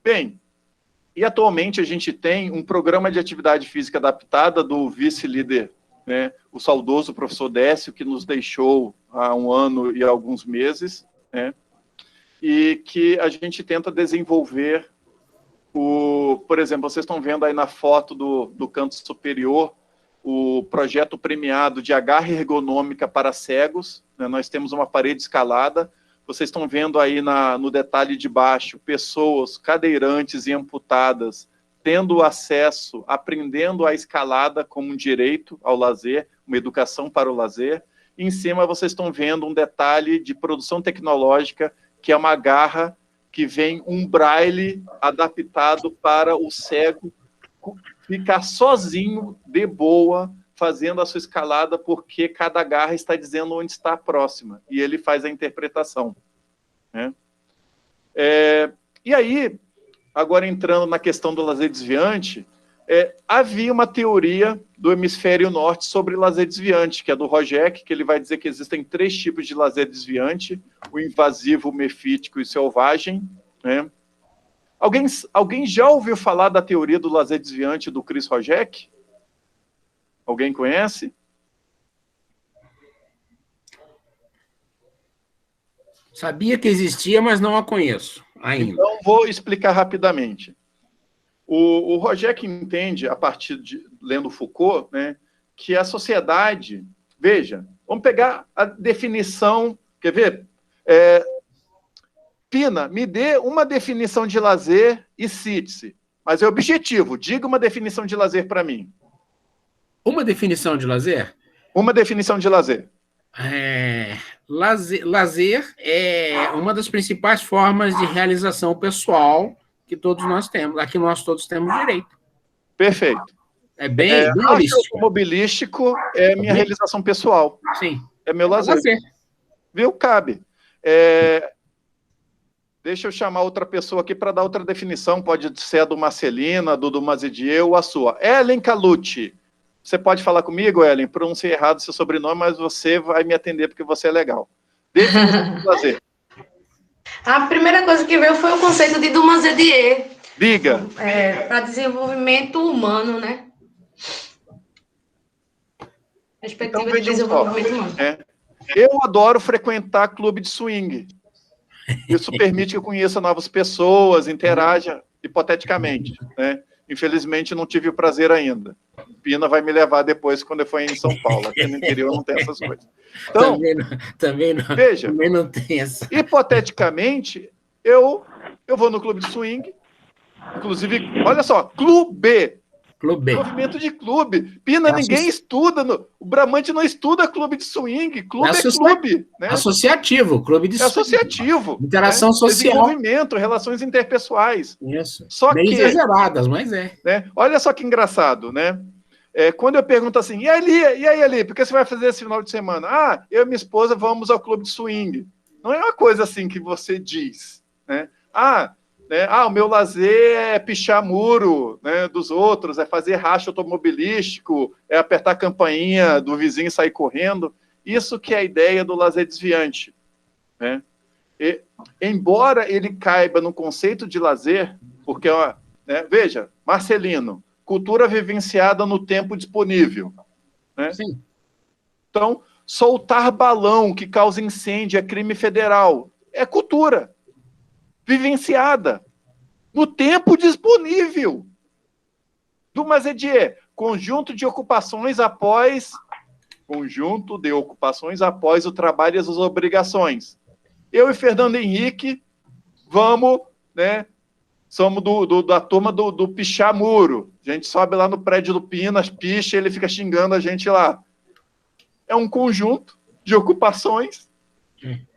Bem, e atualmente a gente tem um programa de atividade física adaptada do vice-líder, né, o saudoso professor Décio, que nos deixou há 1 ano e alguns meses, né, e que a gente tenta desenvolver por exemplo, vocês estão vendo aí na foto do canto superior, o projeto premiado de agarre ergonômica para cegos, né, nós temos uma parede escalada, vocês estão vendo aí no detalhe de baixo, pessoas cadeirantes e amputadas, tendo acesso, aprendendo a escalada como um direito ao lazer, uma educação para o lazer. E em cima vocês estão vendo um detalhe de produção tecnológica, que é uma garra que vem um braille adaptado para o cego ficar sozinho, de boa, fazendo a sua escalada, porque cada garra está dizendo onde está a próxima, e ele faz a interpretação, né? E aí, agora entrando na questão do lazer desviante, havia uma teoria do hemisfério norte sobre lazer desviante, que é do Rojek, que ele vai dizer que existem 3 tipos de lazer desviante, o invasivo, o mefítico e o selvagem, né? Alguém já ouviu falar da teoria do lazer desviante do Chris Rojek? Alguém conhece?
Sabia que existia, mas não a conheço ainda.
Então, vou explicar rapidamente. O Rojek entende, a partir de lendo Foucault, né, que a sociedade... Veja, vamos pegar a definição... Quer ver? Pina, me dê uma definição de lazer e cite-se. Mas é objetivo. Diga uma definição de lazer para mim.
Uma definição de lazer?
Uma definição de lazer.
Lazer é uma das principais formas de realização pessoal que todos nós temos, a que nós todos temos direito.
Perfeito.
É bem
racha automobilístico é minha realização pessoal.
Sim.
É meu lazer. Viu? Cabe. Deixa eu chamar outra pessoa aqui para dar outra definição. Pode ser a do Marcelina, do Mazidier ou a sua. Ellen Calucci. Você pode falar comigo, Ellen? Pronunciei errado seu sobrenome, mas você vai me atender porque você é legal. Definição do lazer.
A primeira coisa que veio foi o conceito de Dumas-Edier.
Diga.
Para desenvolvimento humano, né? Perspectiva de desenvolvimento humano.
Eu adoro frequentar clube de swing. Isso permite que eu conheça novas pessoas, interaja hipoteticamente, né? Infelizmente, não tive o prazer ainda. Pina vai me levar depois, quando eu for em São Paulo. Aqui no interior não tem essas coisas. Então,
também não.
Veja,
também não tem essa.
Hipoteticamente, eu vou no clube de swing. Inclusive, olha só, clube. Movimento de clube. Pina, ninguém estuda. O Bramante não estuda clube de swing. Clube é clube. Né?
Associativo, clube de swing.
Associativo.
Interação social.
Desenvolvimento, relações interpessoais.
Isso.
Só
bem
que,
exageradas, mas é.
Né? Olha só que engraçado, né? Quando eu pergunto assim, e aí, Ali, o que você vai fazer esse final de semana? Eu e minha esposa vamos ao clube de swing. Não é uma coisa assim que você diz, né? O meu lazer é pichar muro, né, dos outros, é fazer racha automobilístico, é apertar a campainha do vizinho e sair correndo. Isso que é a ideia do lazer desviante. Né? Embora ele caiba no conceito de lazer, porque, veja, Marcelino, cultura vivenciada no tempo disponível. Né?
Sim.
Então, soltar balão que causa incêndio é crime federal. É cultura vivenciada no tempo disponível. Dumas-Edier, conjunto de ocupações após o trabalho e as obrigações. Eu e Fernando Henrique vamos, né, somos da turma do pichar muro. A gente sobe lá no prédio do Pinas, picha, ele fica xingando a gente lá. É um conjunto de ocupações.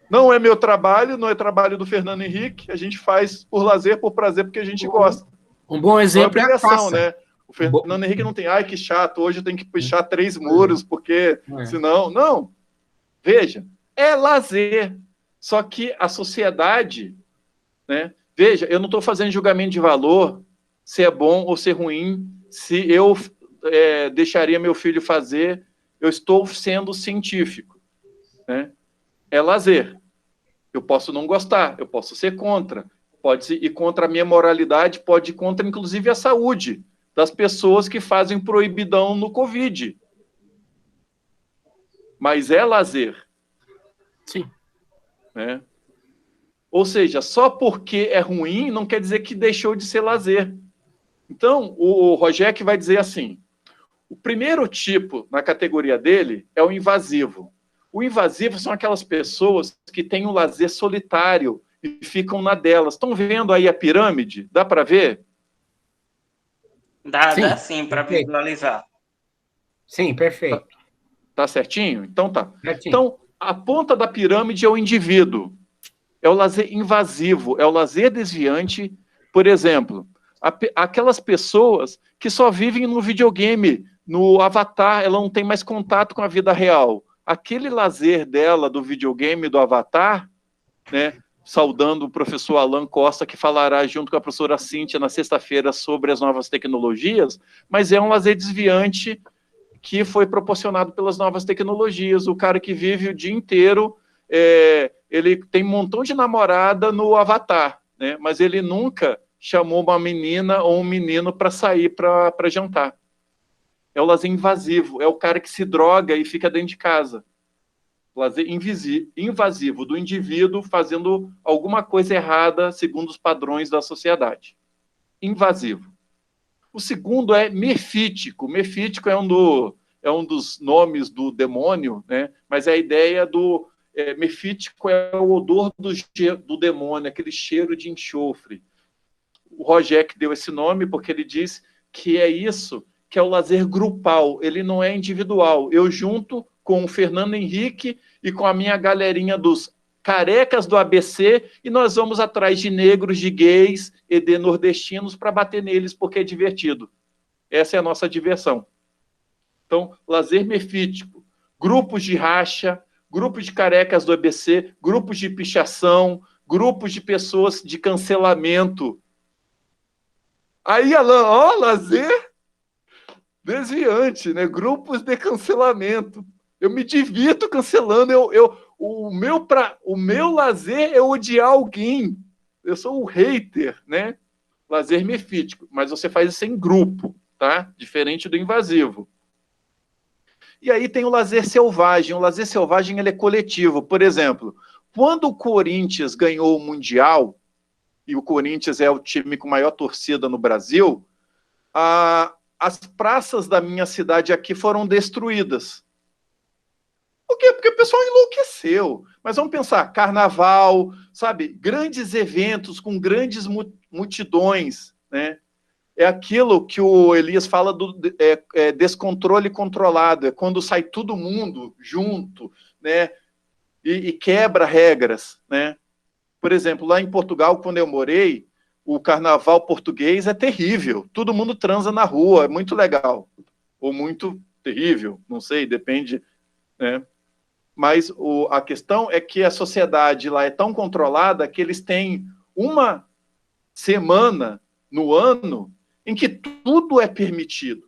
Não é meu trabalho, não é trabalho do Fernando Henrique. A gente faz por lazer, por prazer, porque a gente gosta.
Um bom exemplo é a caça.
Né? O Fernando Henrique não tem, que chato, hoje eu tenho que pichar 3 muros, porque senão... Não. Veja, é lazer. Só que a sociedade, né? Veja, eu não estou fazendo julgamento de valor, se é bom ou se é ruim, se eu deixaria meu filho fazer, eu estou sendo científico, né? É lazer. Eu posso não gostar, eu posso ser contra. Pode ir contra a minha moralidade, pode ir contra, inclusive, a saúde das pessoas que fazem proibidão no Covid. Mas é lazer.
Sim.
Né? Ou seja, só porque é ruim não quer dizer que deixou de ser lazer. Então, o Rogério vai dizer assim, o primeiro tipo na categoria dele é o invasivo. O invasivo são aquelas pessoas que têm um lazer solitário e ficam na delas. Estão vendo aí a pirâmide? Dá para ver?
Dá sim, para visualizar.
Sim, perfeito.
Tá certinho? Então tá.
Certinho.
Então, a ponta da pirâmide é o indivíduo. É o lazer invasivo, é o lazer desviante. Por exemplo, aquelas pessoas que só vivem no videogame, no avatar, ela não tem mais contato com a vida real. Aquele lazer dela do videogame, do avatar, né, saudando o professor Alan Costa, que falará junto com a professora Cíntia na sexta-feira sobre as novas tecnologias, mas é um lazer desviante que foi proporcionado pelas novas tecnologias. O cara que vive o dia inteiro, ele tem um montão de namorada no avatar, né, mas ele nunca chamou uma menina ou um menino para sair para jantar. É o lazer invasivo, é o cara que se droga e fica dentro de casa. O lazer invasivo do indivíduo fazendo alguma coisa errada segundo os padrões da sociedade. Invasivo. O segundo é mefítico. Mefítico é um dos nomes do demônio, né? Mas a ideia do... mefítico é o odor do demônio, aquele cheiro de enxofre. O Rogério deu esse nome porque ele diz que é isso, que é o lazer grupal, ele não é individual. Eu junto com o Fernando Henrique e com a minha galerinha dos carecas do ABC e nós vamos atrás de negros, de gays e de nordestinos para bater neles porque é divertido. Essa é a nossa diversão. Então, lazer mefítico, grupos de racha, grupos de carecas do ABC, grupos de pichação, grupos de pessoas de cancelamento. Aí, Alan, lazer desviante, né? Grupos de cancelamento. Eu me divirto cancelando. O meu lazer é odiar alguém. Eu sou um hater, né? Lazer mefítico. Mas você faz isso em grupo, tá? Diferente do invasivo. E aí tem o lazer selvagem. O lazer selvagem ele é coletivo. Por exemplo, quando o Corinthians ganhou o Mundial, e o Corinthians é o time com maior torcida no Brasil, as praças da minha cidade aqui foram destruídas. Por quê? Porque o pessoal enlouqueceu. Mas vamos pensar, carnaval, sabe? Grandes eventos com grandes multidões, né? É aquilo que o Elias fala do descontrole controlado. É quando sai todo mundo junto, né? E quebra regras, né? Por exemplo, lá em Portugal, quando eu morei, o carnaval português é terrível. Todo mundo transa na rua, é muito legal. Ou muito terrível, não sei, depende, né? Mas a questão é que a sociedade lá é tão controlada que eles têm uma semana no ano em que tudo é permitido.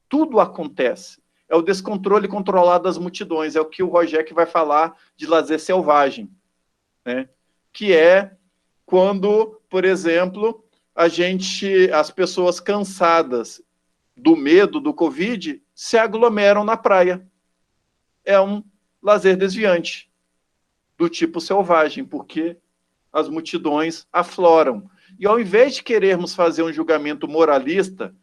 Tudo acontece. É o descontrole controlado das multidões. É o que o Rogério vai falar de lazer selvagem, né? Que é quando, por exemplo, as pessoas cansadas do medo do Covid se aglomeram na praia. É um lazer desviante, do tipo selvagem, porque as multidões afloram. E ao invés de querermos fazer um julgamento moralista,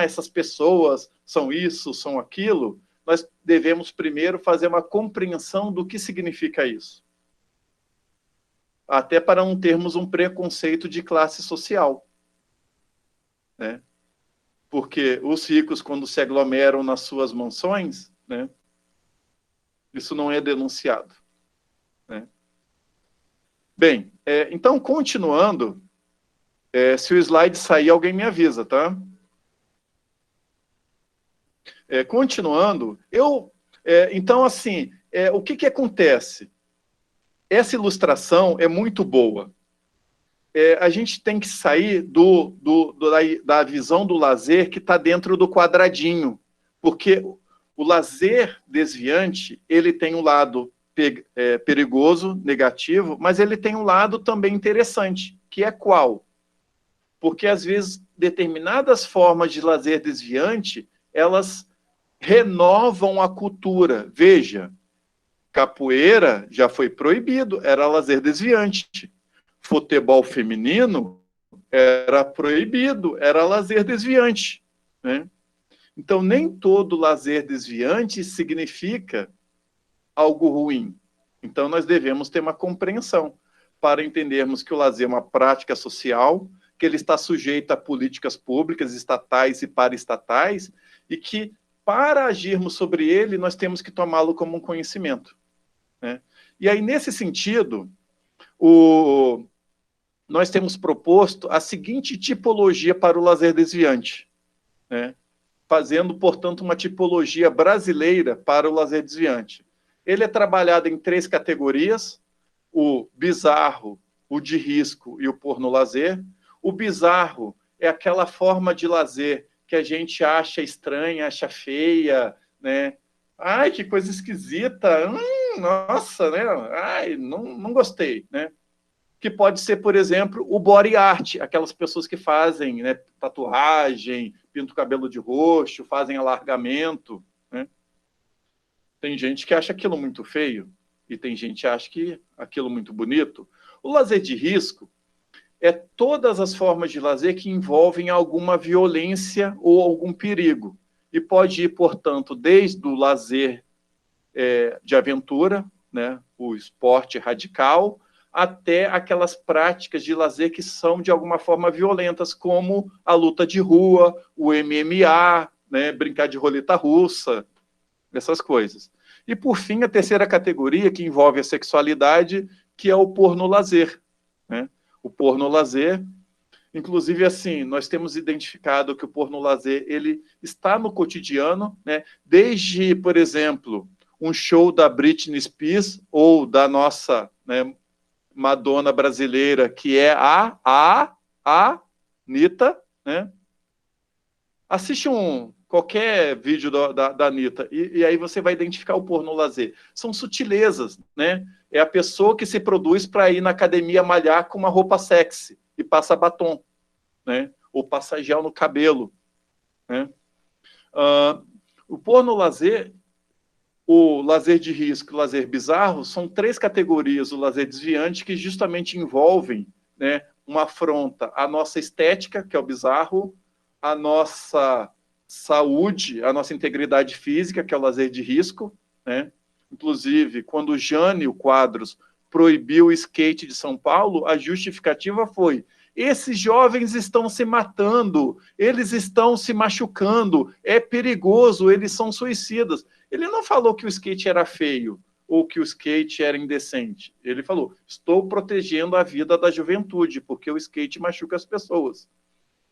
essas pessoas são isso, são aquilo, nós devemos primeiro fazer uma compreensão do que significa isso. Até para não termos um preconceito de classe social, né? Porque os ricos, quando se aglomeram nas suas mansões, né, isso não é denunciado, né? Bem, então, continuando, se o slide sair, alguém me avisa, tá? Continuando, então, assim, o que acontece? Essa ilustração é muito boa. A gente tem que sair da visão do lazer que está dentro do quadradinho, porque o lazer desviante, ele tem um lado perigoso, negativo, mas ele tem um lado também interessante, que é qual? Porque, às vezes, determinadas formas de lazer desviante, elas renovam a cultura. Veja, capoeira já foi proibido, era lazer desviante. Futebol feminino era proibido, era lazer desviante, né? Então, nem todo lazer desviante significa algo ruim. Então, nós devemos ter uma compreensão para entendermos que o lazer é uma prática social, que ele está sujeito a políticas públicas, estatais e paraestatais, e que, para agirmos sobre ele, nós temos que tomá-lo como um conhecimento, né? E aí, nesse sentido, nós temos proposto a seguinte tipologia para o lazer desviante, né? Fazendo, portanto, uma tipologia brasileira para o lazer desviante. Ele é trabalhado em 3 categorias: o bizarro, o de risco e o porno-lazer. O bizarro é aquela forma de lazer que a gente acha estranha, acha feia, né? Ai, que coisa esquisita, nossa, né? Ai, não gostei, né? Que pode ser, por exemplo, o body art, aquelas pessoas que fazem, né, tatuagem, pintam o cabelo de roxo, fazem alargamento, né? Tem gente que acha aquilo muito feio e tem gente que acha aquilo muito bonito. O lazer de risco é todas as formas de lazer que envolvem alguma violência ou algum perigo. E pode ir, portanto, desde o lazer de aventura, né, o esporte radical, até aquelas práticas de lazer que são, de alguma forma, violentas, como a luta de rua, o MMA, né, brincar de roleta russa, essas coisas. E, por fim, a terceira categoria, que envolve a sexualidade, que é o porno-lazer, né? O porno-lazer, inclusive, assim, nós temos identificado que o porno-lazer, ele está no cotidiano, né? Desde, por exemplo, um show da Britney Spears ou da nossa, né, Madonna brasileira, que é a Anitta, né? Assiste qualquer vídeo da Anitta, e aí você vai identificar o porno-lazer. São sutilezas, né? É a pessoa que se produz para ir na academia malhar com uma roupa sexy e passa batom, né? Ou passa gel no cabelo, né? O porno-lazer, o lazer de risco e o lazer bizarro são 3 categorias do lazer desviante que justamente envolvem, né, uma afronta à nossa estética, que é o bizarro, a nossa saúde, a nossa integridade física, que é o lazer de risco, né? Inclusive, quando o Jânio Quadros proibiu o skate de São Paulo, a justificativa foi: esses jovens estão se matando, eles estão se machucando, é perigoso, eles são suicidas. Ele não falou que o skate era feio ou que o skate era indecente. Ele falou: estou protegendo a vida da juventude, porque o skate machuca as pessoas.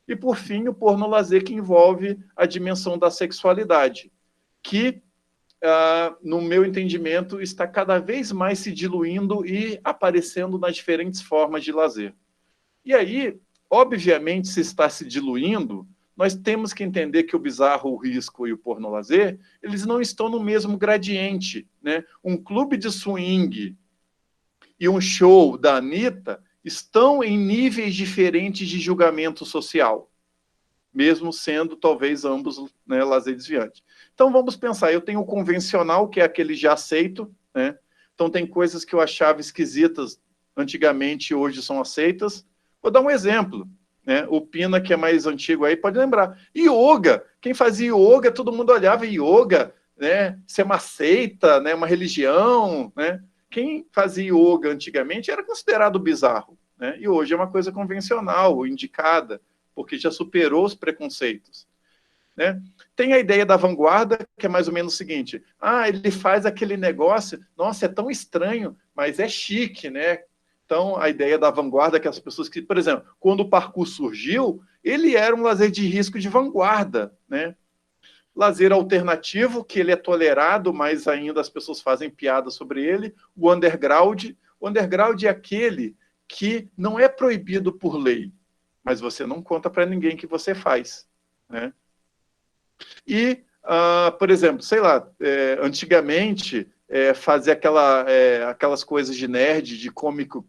E, por fim, o porno-lazer, que envolve a dimensão da sexualidade, que, no meu entendimento, está cada vez mais se diluindo e aparecendo nas diferentes formas de lazer. E aí, obviamente, se está se diluindo, nós temos que entender que o bizarro, o risco e o porno-lazer, eles não estão no mesmo gradiente, né? Um clube de swing e um show da Anitta estão em níveis diferentes de julgamento social, mesmo sendo, talvez, ambos, né, lazer desviante. Então, vamos pensar, eu tenho o convencional, que é aquele já aceito, né? Então, tem coisas que eu achava esquisitas antigamente e hoje são aceitas. Vou dar um exemplo, né? O Pina, que é mais antigo aí, pode lembrar. Yoga. Quem fazia yoga, todo mundo olhava yoga, né? Isso é uma seita, né? Uma religião, né? Quem fazia yoga antigamente era considerado bizarro, né? E hoje é uma coisa convencional, indicada, porque já superou os preconceitos, né? Tem a ideia da vanguarda, que é mais ou menos o seguinte: ele faz aquele negócio, nossa, é tão estranho, mas é chique, né? Então, a ideia da vanguarda é que as pessoas que, por exemplo, quando o parkour surgiu, ele era um lazer de risco de vanguarda, né? Lazer alternativo, que ele é tolerado, mas ainda as pessoas fazem piada sobre ele. O underground é aquele que não é proibido por lei, mas você não conta para ninguém que você faz, né? E, por exemplo, sei lá, antigamente, fazer aquelas coisas de nerd, de Comic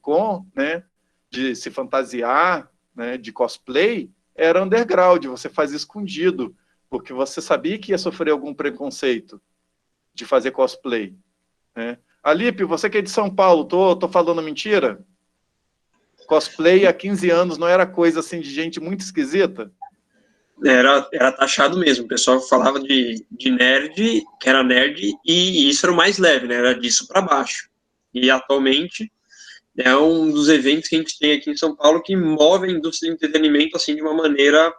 Con, né? De se fantasiar, né? De cosplay, era underground, você fazia escondido, porque você sabia que ia sofrer algum preconceito de fazer cosplay, né? Alipe, você que é de São Paulo, tô falando mentira? Cosplay há 15 anos não era coisa assim de gente muito esquisita?
Era taxado mesmo, o pessoal falava de nerd, que era nerd, e isso era o mais leve, né? Era disso para baixo. E atualmente é um dos eventos que a gente tem aqui em São Paulo que move a indústria de entretenimento assim de uma maneira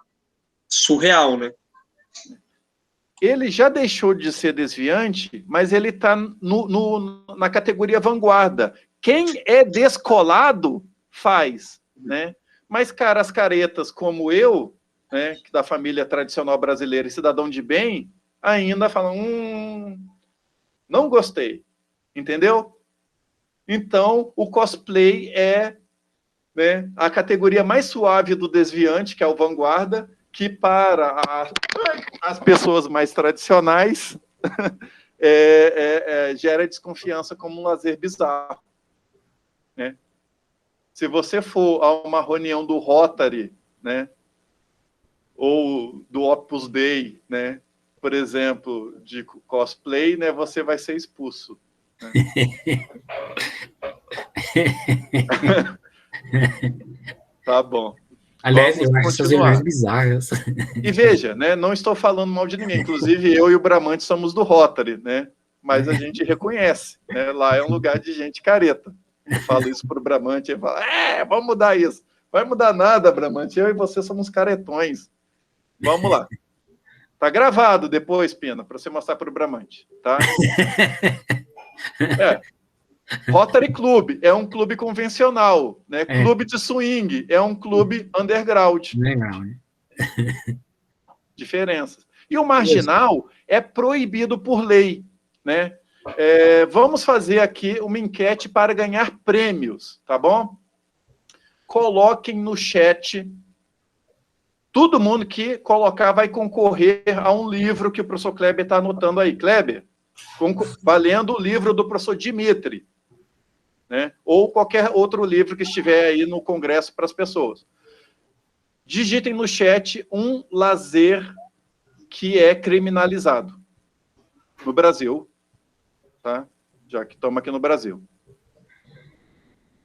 surreal, né?
Ele já deixou de ser desviante, mas ele está na categoria vanguarda. Quem é descolado faz, né? Mas, cara, as caretas como eu, né, da família tradicional brasileira e cidadão de bem, ainda falam, não gostei, entendeu? Então, o cosplay é, né, a categoria mais suave do desviante, que é o vanguarda, que para as pessoas mais tradicionais gera desconfiança como um lazer bizarro, né? Se você for a uma reunião do Rotary, né, ou do Opus Dei, né, por exemplo, de cosplay, né, você vai ser expulso, né? Tá bom.
Aliás, eu acho essas reuniões bizarras.
E veja, né, não estou falando mal de ninguém, inclusive eu e o Bramante somos do Rotary, né, mas a gente reconhece, né, lá é um lugar de gente careta. Eu falo isso para o Bramante, ele fala, vamos mudar isso. Vai mudar nada, Bramante, eu e você somos caretões. Vamos lá. Tá gravado depois, Pina, para você mostrar para o Bramante, tá? Rotary Club é um clube convencional, né? Clube de swing é um clube underground.
Legal, né?
Diferenças. E o marginal é proibido por lei, né? Vamos fazer aqui uma enquete para ganhar prêmios, tá bom? Coloquem no chat. Todo mundo que colocar vai concorrer a um livro que o professor Kleber está anotando aí. Kleber, valendo o livro do professor Dimitri, né? Ou qualquer outro livro que estiver aí no congresso para as pessoas. Digitem no chat um lazer que é criminalizado no Brasil, tá? Já que estamos aqui no Brasil.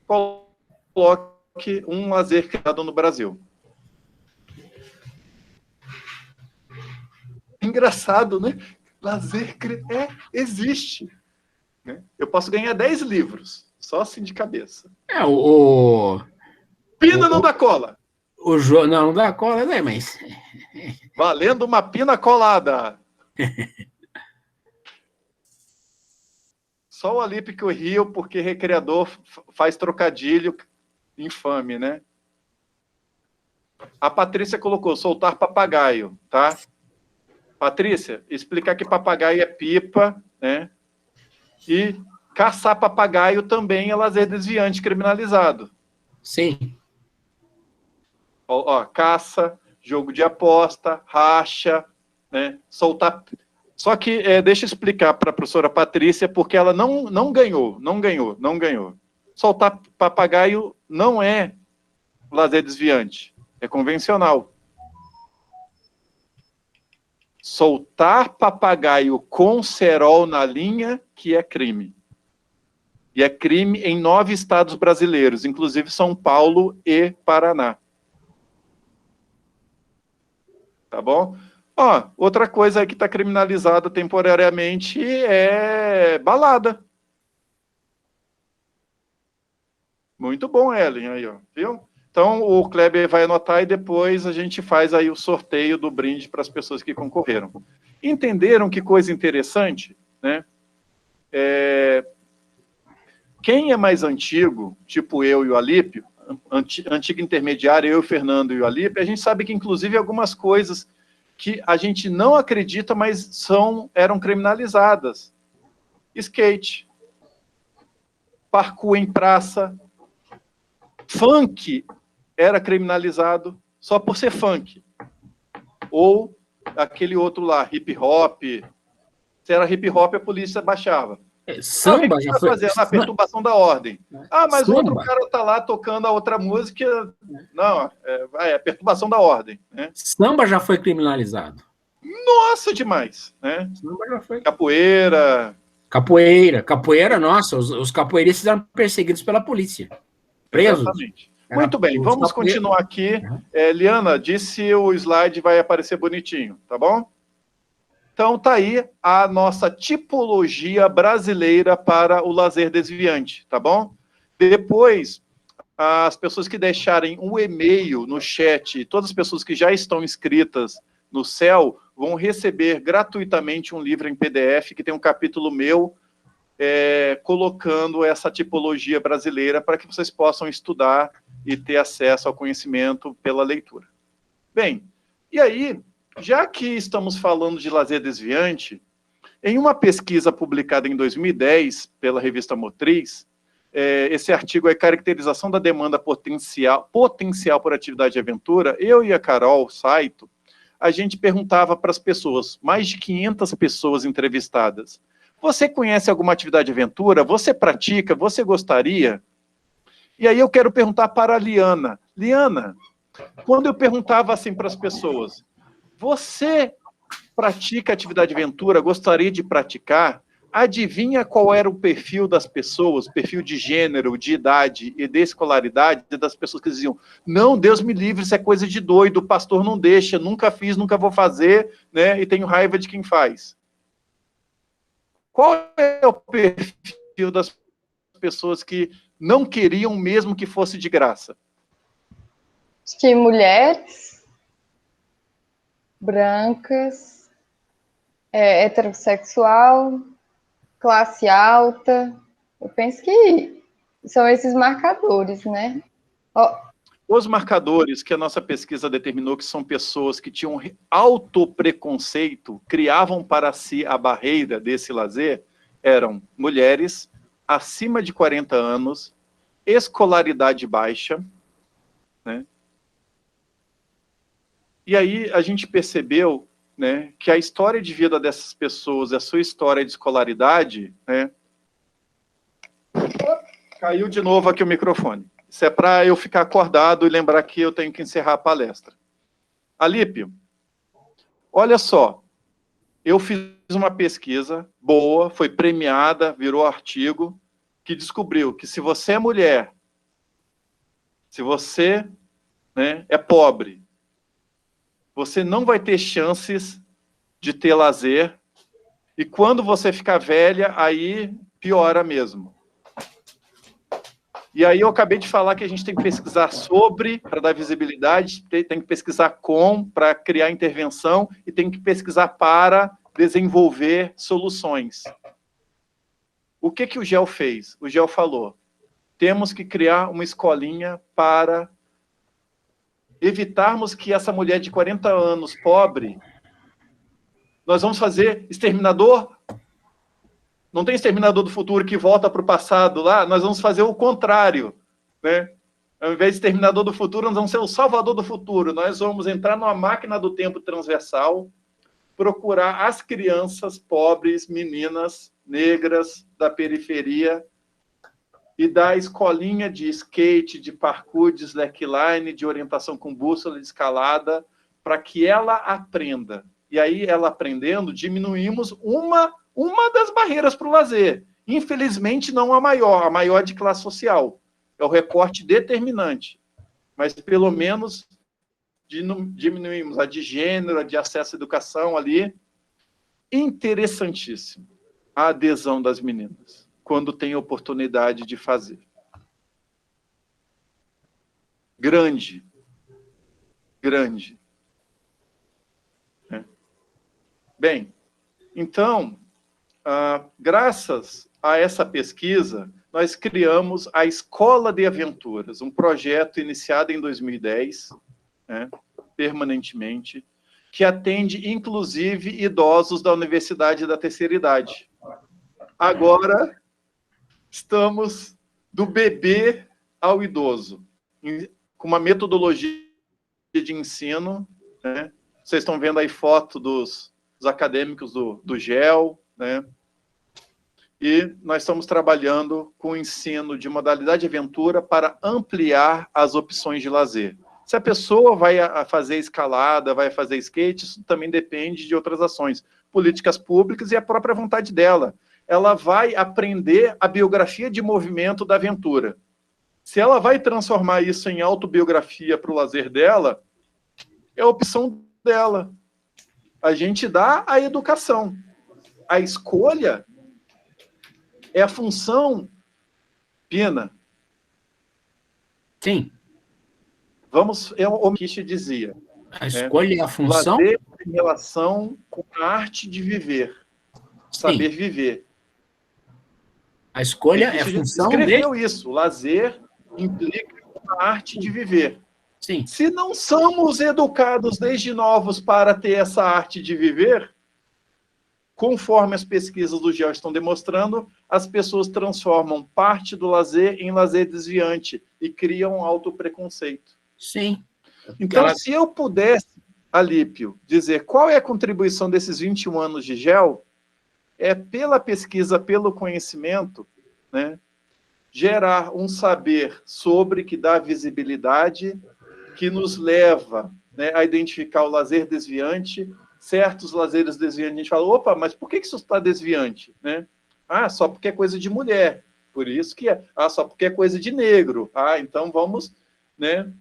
Coloque um lazer criado no Brasil. Engraçado, né? Lazer existe. Né? Eu posso ganhar 10 livros, só assim de cabeça. Pina não dá cola.
Não dá cola, né? Mas...
Valendo uma pina colada. Só o Alipe que eu rio, porque recreador faz trocadilho infame, né? A Patrícia colocou soltar papagaio, tá? Patrícia, explicar que papagaio é pipa, né? E caçar papagaio também é lazer desviante criminalizado.
Sim.
Ó, caça, jogo de aposta, racha, né? Soltar. Só que deixa eu explicar para a professora Patrícia, porque ela não ganhou. Soltar papagaio não é lazer desviante, é convencional. Soltar papagaio com cerol na linha, que é crime. E é crime em 9 estados brasileiros, inclusive São Paulo e Paraná. Tá bom? Ó, outra coisa aí que está criminalizada temporariamente é balada. Muito bom, Ellen, aí, ó, viu? Então, o Kleber vai anotar e depois a gente faz aí o sorteio do brinde para as pessoas que concorreram. Entenderam que coisa interessante? Né? Quem é mais antigo, tipo eu e o Alípio, antigo intermediário, eu, o Fernando e o Alípio, a gente sabe que, inclusive, algumas coisas que a gente não acredita, mas eram criminalizadas. Skate, parkour em praça, funk era criminalizado só por ser funk. Ou aquele outro lá, hip hop. Se era hip hop, a polícia baixava.
Samba
já foi fazendo a perturbação da ordem. Mas
samba.
Outro cara tá lá tocando a outra música. Não, é perturbação da ordem. Né?
Samba já foi criminalizado.
Nossa, demais. Né?
Samba já foi.
Capoeira, nossa, os capoeiristas eram perseguidos pela polícia. Presos. Exatamente. Muito bem, vamos continuar aqui. Liana, disse o slide vai aparecer bonitinho, tá bom? Então, tá aí a nossa tipologia brasileira para o lazer desviante, tá bom? Depois, as pessoas que deixarem um e-mail no chat, todas as pessoas que já estão inscritas no CEL, vão receber gratuitamente um livro em PDF que tem um capítulo meu colocando essa tipologia brasileira para que vocês possam estudar e ter acesso ao conhecimento pela leitura. Bem, e aí, já que estamos falando de lazer desviante, em uma pesquisa publicada em 2010 pela revista Motriz, esse artigo é Caracterização da Demanda Potencial por Atividade de Aventura, eu e a Carol Saito, a gente perguntava para as pessoas, mais de 500 pessoas entrevistadas, você conhece alguma atividade de aventura? Você pratica? Você gostaria? E aí eu quero perguntar para a Liana. Liana, quando eu perguntava assim para as pessoas, você pratica atividade de aventura? Gostaria de praticar? Adivinha qual era o perfil das pessoas, perfil de gênero, de idade e de escolaridade das pessoas que diziam, não, Deus me livre, isso é coisa de doido, o pastor não deixa, nunca fiz, nunca vou fazer, né? E tenho raiva de quem faz. Qual é o perfil das pessoas que não queriam mesmo que fosse de graça?
Acho que mulheres brancas, heterossexual, classe alta. Eu penso que são esses marcadores, né?
Os marcadores que a nossa pesquisa determinou que são pessoas que tinham autopreconceito, criavam para si a barreira desse lazer, eram mulheres acima de 40 anos, escolaridade baixa, né? E aí a gente percebeu, né, que a história de vida dessas pessoas, a sua história de escolaridade, né? Caiu de novo aqui o microfone. Isso é para eu ficar acordado e lembrar que eu tenho que encerrar a palestra. Alípio, olha só, eu fiz uma pesquisa boa, foi premiada, virou artigo, que descobriu que se você é mulher, se você, né, é pobre, você não vai ter chances de ter lazer, e quando você ficar velha, aí piora mesmo. E aí eu acabei de falar que a gente tem que pesquisar sobre, para dar visibilidade, tem que pesquisar com, para criar intervenção, e tem que pesquisar para desenvolver soluções. O que o GEL fez? O GEL falou, temos que criar uma escolinha para evitarmos que essa mulher de 40 anos, pobre, nós vamos fazer exterminador. Não tem exterminador do futuro que volta para o passado lá, nós vamos fazer o contrário, né? Ao invés de exterminador do futuro, nós vamos ser o salvador do futuro. Nós vamos entrar numa máquina do tempo transversal, procurar as crianças pobres, meninas, negras, da periferia, e dar escolinha de skate, de parkour, de slackline, de orientação com bússola, de escalada, para que ela aprenda. E aí, ela aprendendo, diminuímos uma das barreiras para o lazer. Infelizmente, não a maior de classe social. É o recorte determinante. Mas, pelo menos, diminuímos a de gênero, a de acesso à educação ali. Interessantíssimo a adesão das meninas, quando tem oportunidade de fazer. Grande. Grande. Bem, então, graças a essa pesquisa, nós criamos a Escola de Aventuras, um projeto iniciado em 2010, né, permanentemente, que atende, inclusive, idosos da Universidade da Terceira Idade. Agora, estamos do bebê ao idoso, com uma metodologia de ensino, né? Vocês estão vendo aí foto dos acadêmicos do GEL, né? E nós estamos trabalhando com o ensino de modalidade de aventura para ampliar as opções de lazer. Se a pessoa vai fazer escalada, vai fazer skate, isso também depende de outras ações, políticas públicas e a própria vontade dela. Ela vai aprender a biografia de movimento da aventura. Se ela vai transformar isso em autobiografia para o lazer dela, é a opção dela. A gente dá a educação. A escolha é a função, Pina.
Sim.
Vamos, o Kish dizia.
A escolha é a função?
Lazer em relação com a arte de viver. Saber viver.
A escolha é a função
escreveu isso. Lazer implica a arte de viver.
Sim.
Se não somos educados desde novos para ter essa arte de viver, conforme as pesquisas do GEL estão demonstrando, as pessoas transformam parte do lazer em lazer desviante e criam autopreconceito.
Sim.
Então, se eu pudesse, Alípio, dizer qual é a contribuição desses 21 anos de GEL, é pela pesquisa, pelo conhecimento, né, gerar um saber sobre que dá visibilidade, que nos leva, né, a identificar o lazer desviante. Certos lazeres desviantes, a gente fala, opa, mas por que isso está desviante? Né? Ah, só porque é coisa de mulher, por isso que é. Ah, só porque é coisa de negro. Ah, então vamos, né,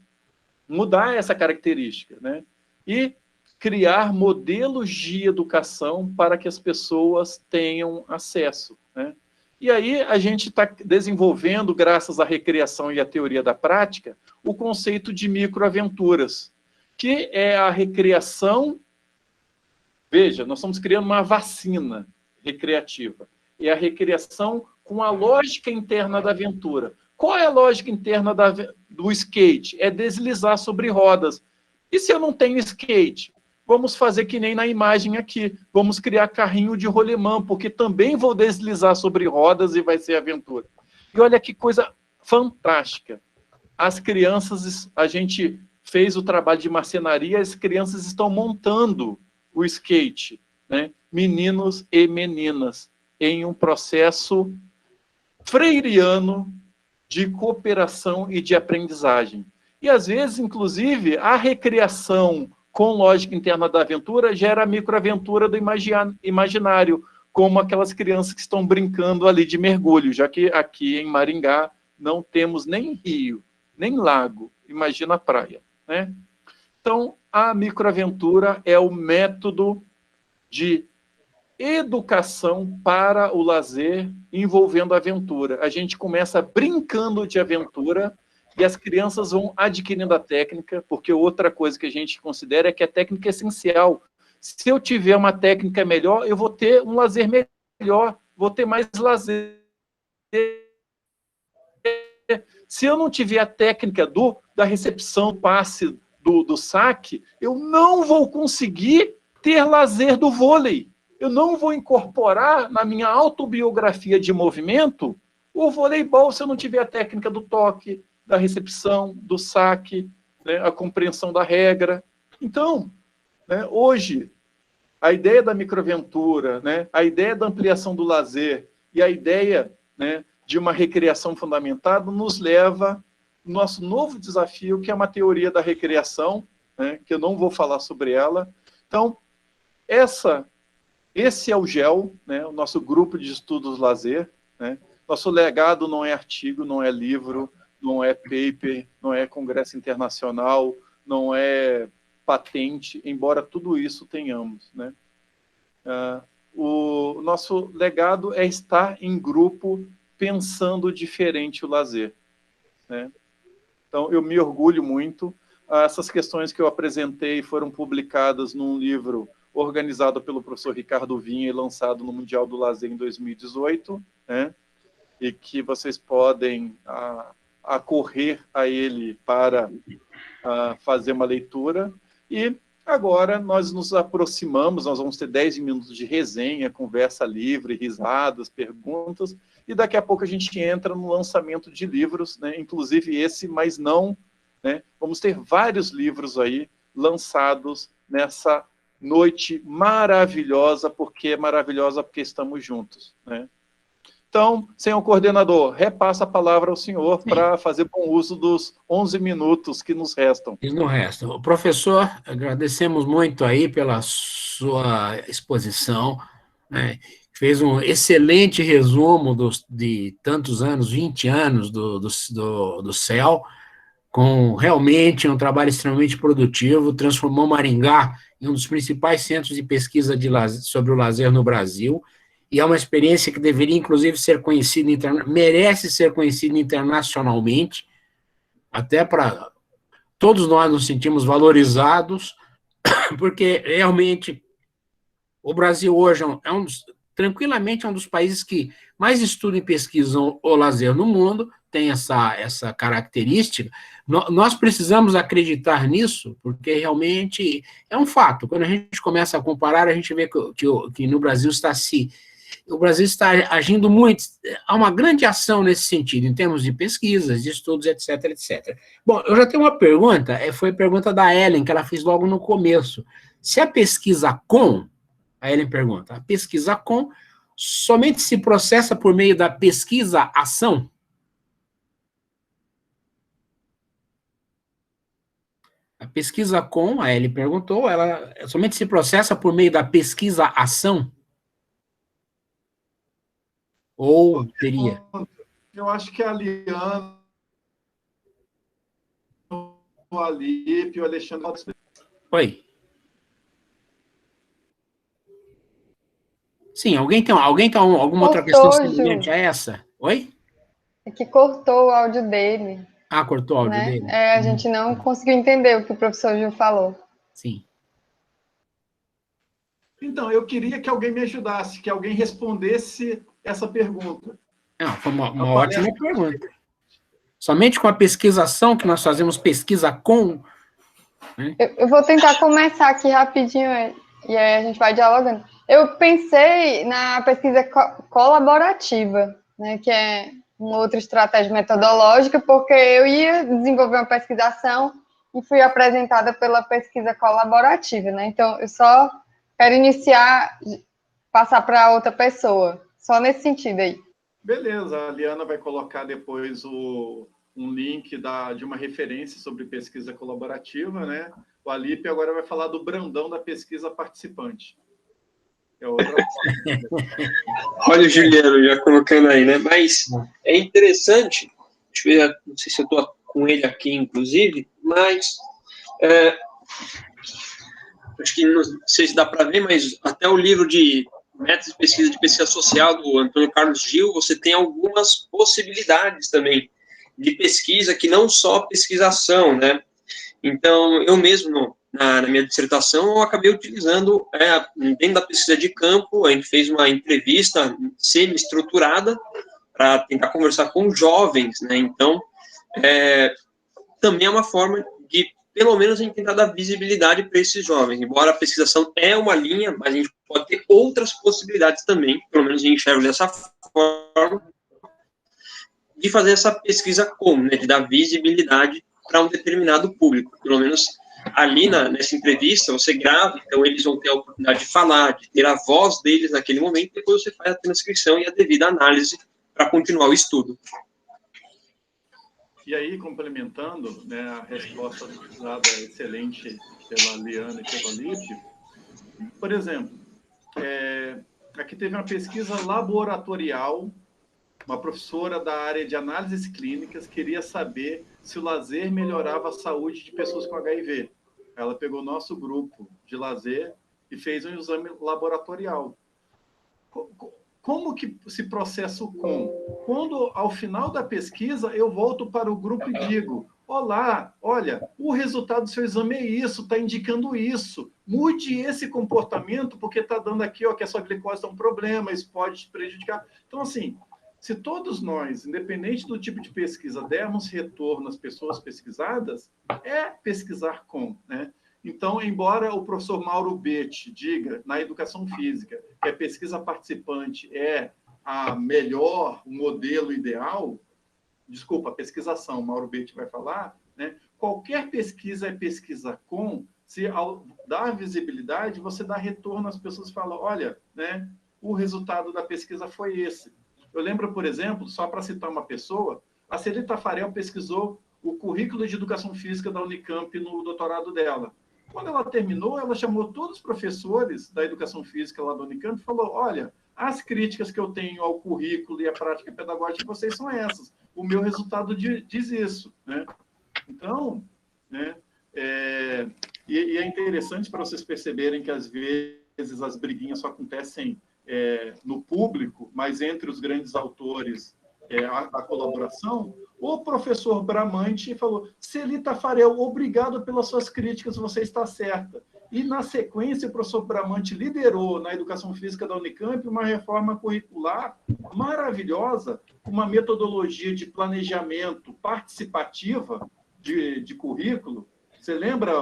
mudar essa característica, né? E criar modelos de educação para que as pessoas tenham acesso, né? E aí a gente está desenvolvendo, graças à recreação e à teoria da prática, o conceito de microaventuras, que é a recreação Veja, nós estamos criando uma vacina recreativa. É a recreação com a lógica interna da aventura. Qual é a lógica interna do skate? É deslizar sobre rodas. E se eu não tenho skate? Vamos fazer que nem na imagem aqui. Vamos criar carrinho de rolemã, porque também vou deslizar sobre rodas e vai ser aventura. E olha que coisa fantástica. As crianças, a gente fez o trabalho de marcenaria, as crianças estão montando o skate, né? Meninos e meninas, em um processo freiriano de cooperação e de aprendizagem. E, às vezes, inclusive, a recreação com lógica interna da aventura gera a microaventura do imaginário, como aquelas crianças que estão brincando ali de mergulho, já que aqui em Maringá não temos nem rio, nem lago, imagina a praia, né? Então, a microaventura é o método de educação para o lazer envolvendo aventura. A gente começa brincando de aventura e as crianças vão adquirindo a técnica, porque outra coisa que a gente considera é que a técnica é essencial. Se eu tiver uma técnica melhor, eu vou ter um lazer melhor, vou ter mais lazer. Se eu não tiver a técnica da recepção, passe, do saque, eu não vou conseguir ter lazer do vôlei. Eu não vou incorporar na minha autobiografia de movimento o voleibol se eu não tiver a técnica do toque, da recepção, do saque, né, a compreensão da regra. Então, né, hoje, a ideia da microaventura, né, a ideia da ampliação do lazer e a ideia, né, de uma recreação fundamentada nos leva ao nosso novo desafio, que é uma teoria da recreação, né, que eu não vou falar sobre ela. Então, esse é o GEL, né, o nosso grupo de estudos lazer, né? Nosso legado não é artigo, não é livro, não é paper, não é congresso internacional, não é patente, embora tudo isso tenhamos, né? O nosso legado é estar em grupo pensando diferente o lazer, né? Então, eu me orgulho muito. Essas questões que eu apresentei foram publicadas num livro organizado pelo professor Ricardo Vinha e lançado no Mundial do Lazer em 2018, né? E que vocês podem acorrer a ele para fazer uma leitura. E agora nós nos aproximamos, nós vamos ter 10 minutos de resenha, conversa livre, risadas, perguntas, e daqui a pouco a gente entra no lançamento de livros, né? Inclusive esse, mas não, né? Vamos ter vários livros aí lançados nessa noite maravilhosa, porque estamos juntos, né? Então, senhor coordenador, repassa a palavra ao senhor para fazer bom uso dos 11 minutos que nos restam.
E não resta. Professor, agradecemos muito aí pela sua exposição, né? Fez um excelente resumo de tantos anos, 20 anos do CEL, com realmente um trabalho extremamente produtivo, transformou Maringá em um dos principais centros de pesquisa sobre o lazer no Brasil, e é uma experiência que deveria, inclusive, ser conhecida, merece ser conhecida internacionalmente, até para todos nós nos sentimos valorizados, porque realmente o Brasil hoje tranquilamente é um dos países que mais estudam e pesquisam o lazer no mundo, tem essa característica. Nós precisamos acreditar nisso, porque realmente é um fato. Quando a gente começa a comparar, a gente vê que no Brasil o Brasil está agindo muito, há uma grande ação nesse sentido, em termos de pesquisas, de estudos, etc, etc. Bom, eu já tenho uma pergunta, foi a pergunta da Ellen, que ela fez logo no começo. Se a pesquisa a Ellen pergunta, a pesquisa somente se processa por meio da pesquisa-ação? A pesquisa a Ellen perguntou, ela somente se processa por meio da pesquisa-ação? Ou teria?
Eu acho que a Liana, o Alipe, o Alexandre...
Oi. Sim, alguém tem alguma outra questão semelhante a essa? Oi?
É que cortou o áudio dele.
Ah, cortou o áudio dele?
A gente não conseguiu entender o que o professor Gil falou.
Sim.
Então, eu queria que alguém me ajudasse, que alguém respondesse essa pergunta.
Não, foi uma ótima pergunta. Somente com a pesquisação, que nós fazemos pesquisa com... Né?
Eu vou tentar começar aqui rapidinho, e aí a gente vai dialogando. Eu pensei na pesquisa colaborativa, né, que é uma outra estratégia metodológica, porque eu ia desenvolver uma pesquisação e fui apresentada pela pesquisa colaborativa, né? Então, eu só quero iniciar, passar para outra pessoa, só nesse sentido aí.
Beleza, a Liana vai colocar depois um link de uma referência sobre pesquisa colaborativa, né? O Alipe agora vai falar do Brandão da pesquisa participante. É outra
Olha o Juliano já colocando aí, né? Mas é interessante, deixa eu ver, não sei se eu estou com ele aqui, inclusive, mas acho que não sei se dá para ver, mas até o livro de métodos de pesquisa social do Antônio Carlos Gil, você tem algumas possibilidades também de pesquisa que não só pesquisação, né? Então, eu mesmo, na minha dissertação, eu acabei utilizando, dentro da pesquisa de campo, a gente fez uma entrevista semi-estruturada para tentar conversar com jovens, né? Então, também é uma forma de, pelo menos, a gente tentar dar visibilidade para esses jovens. Embora a pesquisação é uma linha, mas a gente pode ter outras possibilidades também, pelo menos eu enxergo dessa forma, de fazer essa pesquisa né, de dar visibilidade para um determinado público. Pelo menos ali nessa entrevista, você grava, então eles vão ter a oportunidade de falar, de ter a voz deles naquele momento, depois você faz a transcrição e a devida análise para continuar o estudo.
E aí, complementando, né, a resposta dada excelente pela Liana e pelo Alipe, por exemplo, aqui teve uma pesquisa laboratorial, uma professora da área de análises clínicas queria saber se o lazer melhorava a saúde de pessoas com HIV. Ela pegou nosso grupo de lazer e fez um exame laboratorial. Como que se processa o com? Quando, ao final da pesquisa, eu volto para o grupo e digo, olá, olha, o resultado do seu exame é isso, está indicando isso. Mude esse comportamento, porque está dando aqui que a sua glicose é um problema, isso pode te prejudicar. Então, assim, se todos nós, independente do tipo de pesquisa, dermos retorno às pessoas pesquisadas, é pesquisar com, né? Então, embora o professor Mauro Betti diga, na educação física, que a pesquisa participante é a melhor, o modelo ideal, desculpa, a pesquisação, Mauro Betti vai falar, né? Qualquer pesquisa é pesquisa com, se ao dar visibilidade, você dá retorno às pessoas e fala, olha, né, o resultado da pesquisa foi esse. Eu lembro, por exemplo, só para citar uma pessoa, a Celi Tafarel pesquisou o currículo de educação física da Unicamp no doutorado dela. Quando ela terminou, ela chamou todos os professores da educação física lá da Unicamp e falou, olha, as críticas que eu tenho ao currículo e à prática pedagógica de vocês são essas. O meu resultado diz isso, né? Então, né, e é interessante para vocês perceberem que, às vezes, as briguinhas só acontecem no público, mas entre os grandes autores, a colaboração. O professor Bramante falou, Celi Tafarel, obrigado pelas suas críticas, você está certa. E, na sequência, o professor Bramante liderou, na educação física da Unicamp, uma reforma curricular maravilhosa, uma metodologia de planejamento participativa de currículo. Você lembra,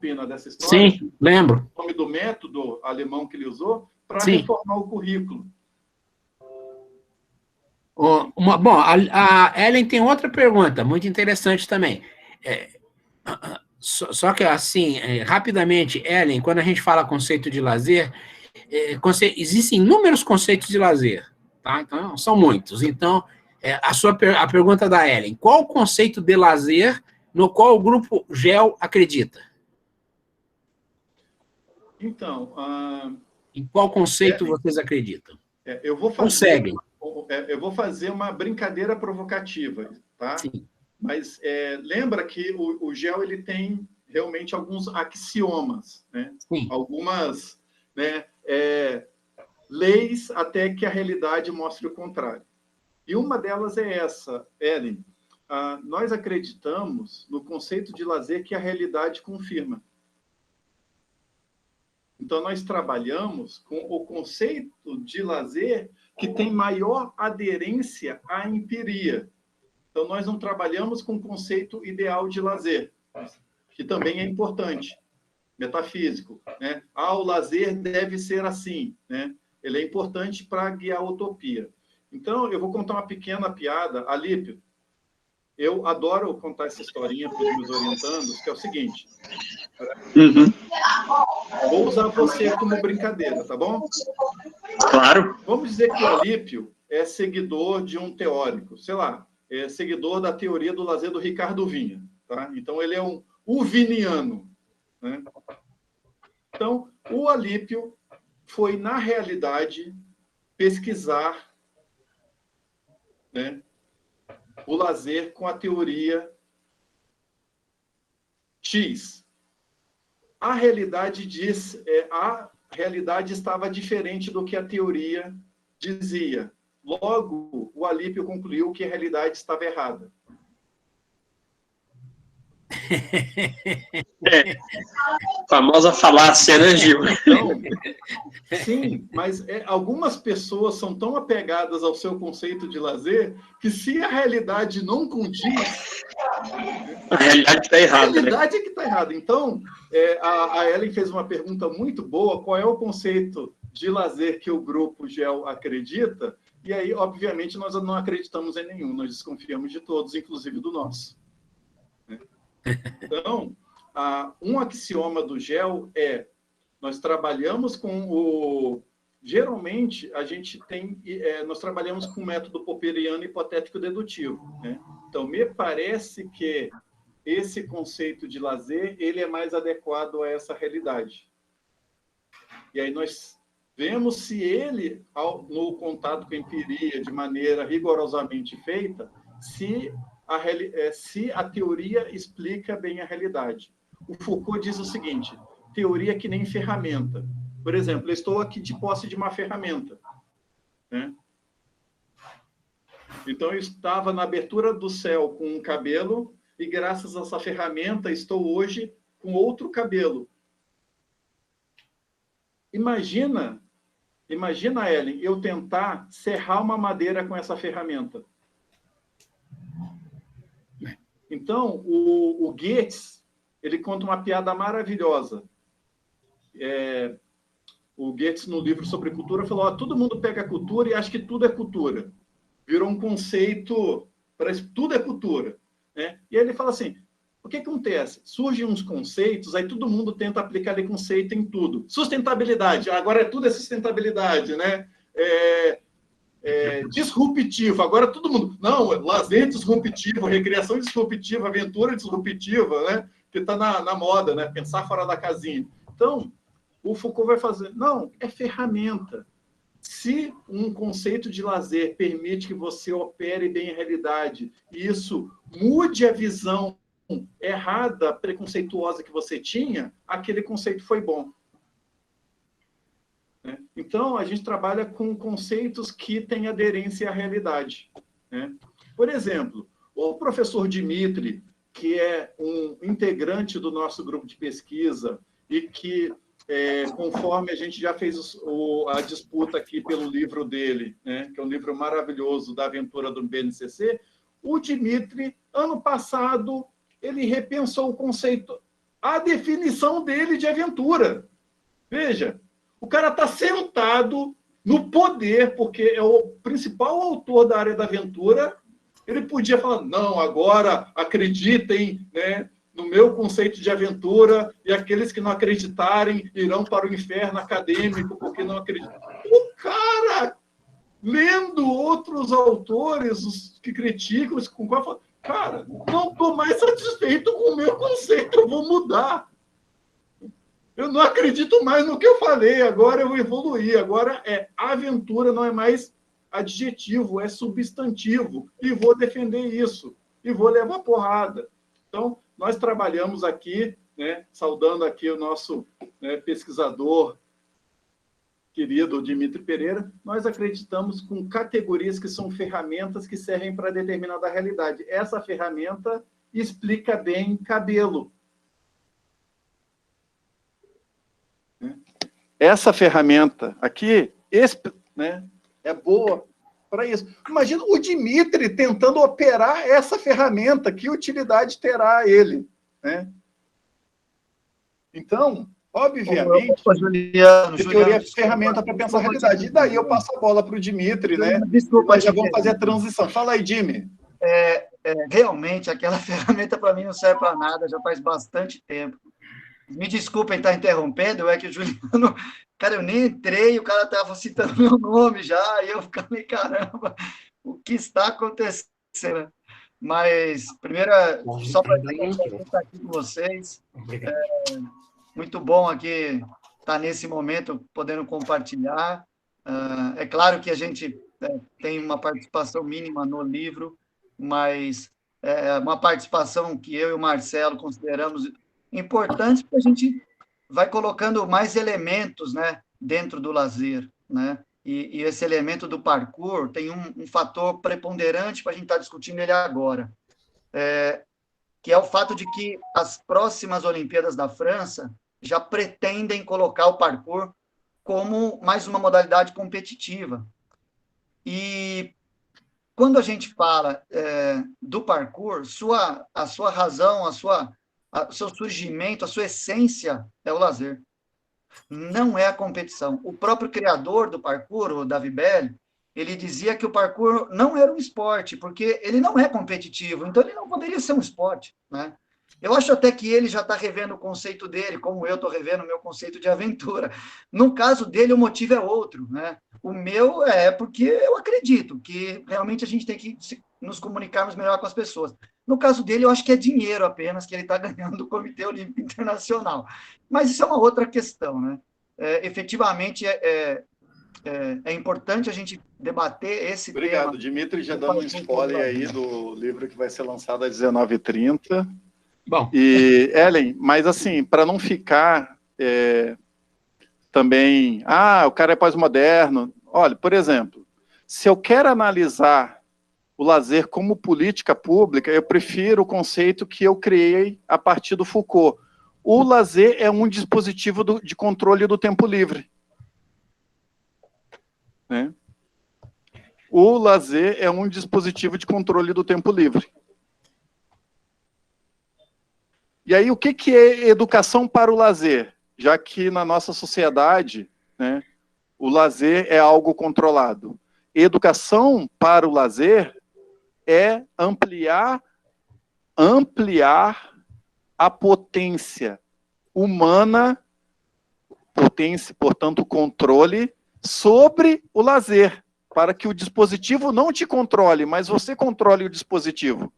Pina, dessa história?
Sim, lembro.
O nome do método alemão que ele usou para reformar o currículo.
Bom, a Ellen tem outra pergunta, muito interessante também. Só que, assim, rapidamente, Ellen, quando a gente fala conceito de lazer, existem inúmeros conceitos de lazer, tá? Então, são muitos. Então, a pergunta da Ellen, qual o conceito de lazer no qual o grupo GEL acredita?
Então...
em qual conceito vocês acreditam?
Eu vou fazer uma brincadeira provocativa, tá?
Sim.
Mas lembra que o GEL ele tem realmente alguns axiomas, né?
Sim.
Algumas, né, leis até que a realidade mostre o contrário. E uma delas é essa, Ellen. Nós acreditamos no conceito de lazer que a realidade confirma. Então, nós trabalhamos com o conceito de lazer que tem maior aderência à empiria. Então, nós não trabalhamos com o conceito ideal de lazer, que também é importante, metafísico, né? O lazer deve ser assim, né? Ele é importante para guiar a utopia. Então, eu vou contar uma pequena piada. Alípio, eu adoro contar essa historinha para os meus orientandos, que é o seguinte. Vou usar você como brincadeira, tá bom?
Claro.
Vamos dizer que o Alípio é seguidor de um teórico, sei lá, é seguidor da teoria do lazer do Ricardo Vinha, tá? Então, ele é um uviniano, né? Então, o Alípio foi, na realidade, pesquisar, né, o lazer com a teoria X. A realidade a realidade estava diferente do que a teoria dizia. Logo, o Alípio concluiu que a realidade estava errada.
Famosa falácia, né, Gil?
Então, sim, mas algumas pessoas são tão apegadas ao seu conceito de lazer que, se a realidade não condiz,
a realidade está errada.
A realidade é que está errada. Então, a Ellen fez uma pergunta muito boa: qual é o conceito de lazer que o grupo GEL acredita? E aí, obviamente, nós não acreditamos em nenhum, nós desconfiamos de todos, inclusive do nosso. Então, um axioma do GEL é: nós trabalhamos com o... Geralmente, nós trabalhamos com o método popperiano hipotético-dedutivo, né? Então, me parece que esse conceito de lazer, ele é mais adequado a essa realidade. E aí nós vemos se ele, no contato com a empiria, de maneira rigorosamente feita, se a teoria explica bem a realidade. O Foucault diz o seguinte: teoria é que nem ferramenta. Por exemplo, eu estou aqui de posse de uma ferramenta, né? Então, eu estava na abertura do céu com um cabelo e, graças a essa ferramenta, estou hoje com outro cabelo. Imagina, Ellen, eu tentar serrar uma madeira com essa ferramenta. Então, o Goethe, ele conta uma piada maravilhosa. O Goethe, no livro sobre cultura, falou: todo mundo pega a cultura e acha que tudo é cultura. Virou um conceito, parece que tudo é cultura, né? E aí ele fala assim: o que acontece? Surgem uns conceitos, aí todo mundo tenta aplicar aquele conceito em tudo. Sustentabilidade, agora tudo é sustentabilidade, né? Disruptivo, agora todo mundo... Não, lazer disruptivo, recreação disruptiva, aventura disruptiva, né? Que está na moda, né? Pensar fora da casinha. Então, o Foucault vai fazer... Não, é ferramenta. Se um conceito de lazer permite que você opere bem a realidade, e isso mude a visão errada, preconceituosa que você tinha, aquele conceito foi bom. Então, a gente trabalha com conceitos que têm aderência à realidade, né? Por exemplo, o professor Dimitri, que é um integrante do nosso grupo de pesquisa e que, conforme a gente já fez a disputa aqui pelo livro dele, né, que é um livro maravilhoso da aventura do BNCC, o Dimitri, ano passado, ele repensou o conceito, a definição dele de aventura. Veja, o cara está sentado no poder, porque é o principal autor da área da aventura. Ele podia falar: não, agora acreditem, né, no meu conceito de aventura, e aqueles que não acreditarem irão para o inferno acadêmico, porque não acreditam. O cara, lendo outros autores, os que criticam, com qual fala: cara, não estou mais satisfeito com o meu conceito, eu vou mudar. Eu não acredito mais no que eu falei, agora eu evoluí, agora aventura, não é mais adjetivo, é substantivo, e vou defender isso, e vou levar porrada. Então, nós trabalhamos aqui, né, saudando aqui o nosso, né, pesquisador querido Dimitri Pereira, nós acreditamos com categorias que são ferramentas que servem para determinada realidade. Essa ferramenta explica bem cabelo. essa ferramenta aqui, né, é boa para isso. Imagina o Dimitri tentando operar essa ferramenta, que utilidade terá ele, né? Então, obviamente,
Juliano,
teoria é ferramenta para pensar a realidade. E daí eu passo a bola para o Dimitri, né? Desculpa, nós já vamos fazer a transição. Fala aí, Jimmy.
Realmente, aquela ferramenta para mim não serve para nada, já faz bastante tempo. Me desculpem estar interrompendo, é que o Juliano... Cara, eu nem entrei, o cara estava citando meu nome já, e eu falei, caramba, o que está acontecendo? Mas, primeiro, só para estar aqui com vocês, muito bom aqui estar nesse momento, podendo compartilhar. É claro que a gente tem uma participação mínima no livro, mas é uma participação que eu e o Marcelo consideramos importante, porque a gente vai colocando mais elementos, né, dentro do lazer, né? E esse elemento do parkour tem um fator preponderante para a gente estar discutindo ele agora, que é o fato de que as próximas Olimpíadas da França já pretendem colocar o parkour como mais uma modalidade competitiva. E quando a gente fala do parkour, a sua razão, o seu surgimento, a sua essência é o lazer. Não é a competição. O próprio criador do parkour, o Davi Belli, ele dizia que o parkour não era um esporte, porque ele não é competitivo, então ele não poderia ser um esporte, né? Eu acho até que ele já está revendo o conceito dele, como eu estou revendo o meu conceito de aventura. No caso dele, o motivo é outro, né? O meu é porque eu acredito que realmente a gente tem que nos comunicarmos melhor com as pessoas. No caso dele, eu acho que é dinheiro apenas que ele está ganhando do Comitê Olímpico Internacional. Mas isso é uma outra questão, né? Efetivamente, é importante a gente debater esse tema.
Obrigado, Dimitri, já dando um spoiler aí do livro que vai ser lançado às 19h30.
Bom.
E, Ellen, mas assim, para não ficar também, o cara é pós-moderno. Olha, por exemplo, se eu quero analisar o lazer como política pública, eu prefiro o conceito que eu criei a partir do Foucault. O lazer é um dispositivo de controle do tempo livre. Né? O lazer é um dispositivo de controle do tempo livre. E aí, o que é educação para o lazer? Já que na nossa sociedade, né, o lazer é algo controlado. Educação para o lazer é ampliar a potência humana, potência, portanto, controle, sobre o lazer, para que o dispositivo não te controle, mas você controle o dispositivo.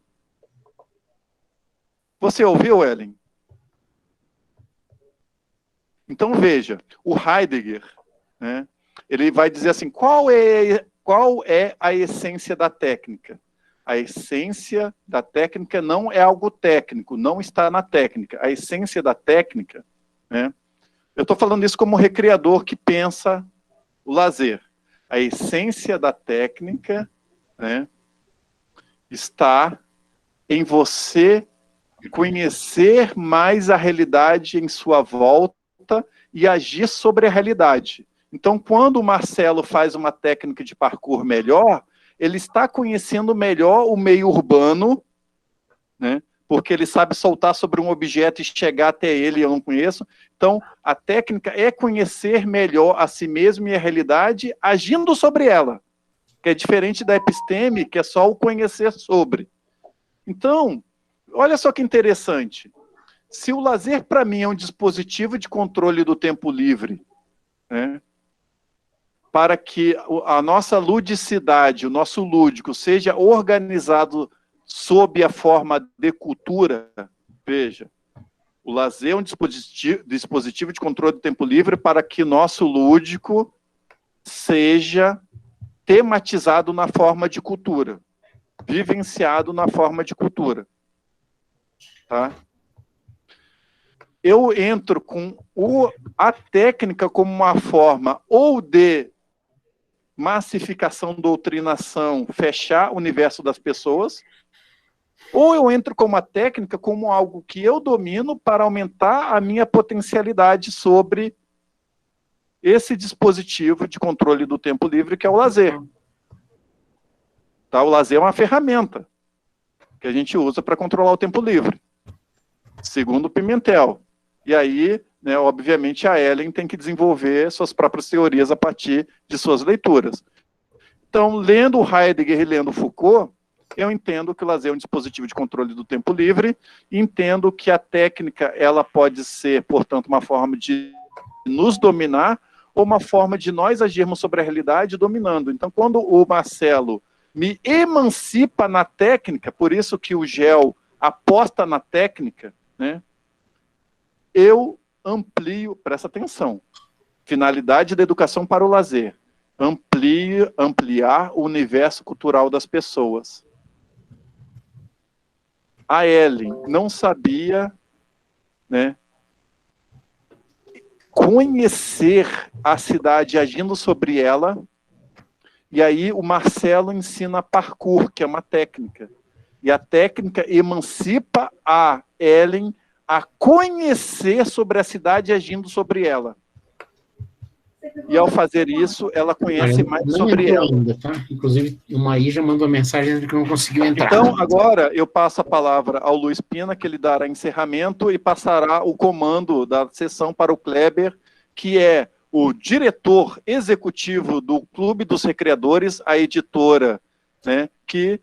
Você ouviu, Ellen? Então, veja, o Heidegger, né, ele vai dizer assim, qual é a essência da técnica? A essência da técnica não é algo técnico, não está na técnica. A essência da técnica, né, eu estou falando isso como recreador que pensa o lazer. A essência da técnica, né, está em você conhecer mais a realidade em sua volta e agir sobre a realidade. Então, quando o Marcelo faz uma técnica de parkour melhor, ele está conhecendo melhor o meio urbano, né? Porque ele sabe soltar sobre um objeto e chegar até ele, eu não conheço. Então, a técnica é conhecer melhor a si mesmo e a realidade, agindo sobre ela, que é diferente da episteme, que é só o conhecer sobre. Então, olha só que interessante. Se o lazer, para mim, é um dispositivo de controle do tempo livre, né, para que a nossa ludicidade, o nosso lúdico, seja organizado sob a forma de cultura, veja, o lazer é um dispositivo de controle do tempo livre para que nosso lúdico seja tematizado na forma de cultura, vivenciado na forma de cultura. Tá? Eu entro com a técnica como uma forma ou de massificação, doutrinação, fechar o universo das pessoas, ou eu entro com uma técnica como algo que eu domino para aumentar a minha potencialidade sobre esse dispositivo de controle do tempo livre, que é o lazer. Tá? O lazer é uma ferramenta que a gente usa para controlar o tempo livre, segundo o Pimentel. E aí, né, obviamente, a Ellen tem que desenvolver suas próprias teorias a partir de suas leituras. Então, lendo Heidegger e lendo Foucault, eu entendo que o lazer é um dispositivo de controle do tempo livre, e entendo que a técnica ela pode ser, portanto, uma forma de nos dominar, ou uma forma de nós agirmos sobre a realidade dominando. Então, quando o Marcelo me emancipa na técnica, por isso que o GEL aposta na técnica, né, eu amplio, presta atenção, finalidade da educação para o lazer, ampliar o universo cultural das pessoas. A Ellen não sabia, né, conhecer a cidade agindo sobre ela, e aí o Marcelo ensina parkour, que é uma técnica. E a técnica emancipa a Ellen a conhecer sobre a cidade agindo sobre ela. E ao fazer isso, ela conhece mais sobre ela.
Ainda, tá? Inclusive, o Maí já mandou mensagem de que não conseguiu entrar.
Então, agora, eu passo a palavra ao Luiz Pina, que ele dará encerramento e passará o comando da sessão para o Kleber, que é o diretor executivo do Clube dos Recreadores, a editora, né, que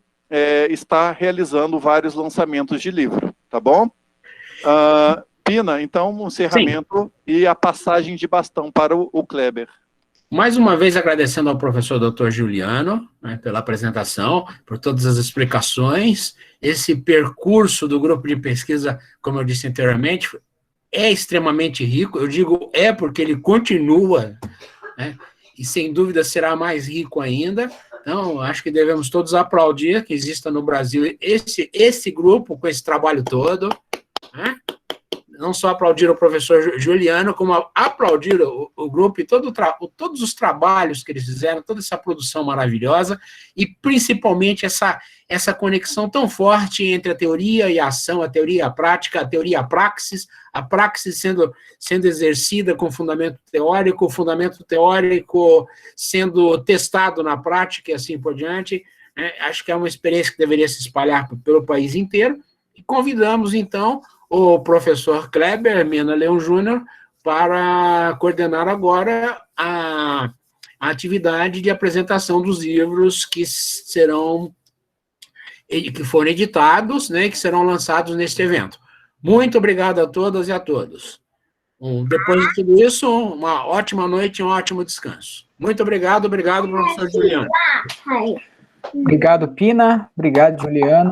está realizando vários lançamentos de livro, tá bom? Pina, então, um encerramento. Sim. E a passagem de bastão para o Kleber.
Mais uma vez agradecendo ao professor Dr. Juliano, né, pela apresentação, por todas as explicações. Esse percurso do grupo de pesquisa, como eu disse anteriormente, é extremamente rico. Eu digo porque ele continua, né, e sem dúvida será mais rico ainda. Então, acho que devemos todos aplaudir que exista no Brasil esse grupo com esse trabalho todo, né? Não só aplaudir o professor Juliano, como aplaudir o grupo e todos os trabalhos que eles fizeram, toda essa produção maravilhosa, e principalmente essa conexão tão forte entre a teoria e a ação, a teoria e a prática, a teoria e a praxis sendo exercida com fundamento teórico, o fundamento teórico sendo testado na prática e assim por diante. Acho que é uma experiência que deveria se espalhar pelo país inteiro, e convidamos, então, o professor Kleber Mena Leão Júnior para coordenar agora a atividade de apresentação dos livros que foram editados, né, que serão lançados neste evento. Muito obrigado a todas e a todos. Depois de tudo isso, uma ótima noite e um ótimo descanso. Muito obrigado, professor Juliano.
Obrigado, Pina. Obrigado, Juliano.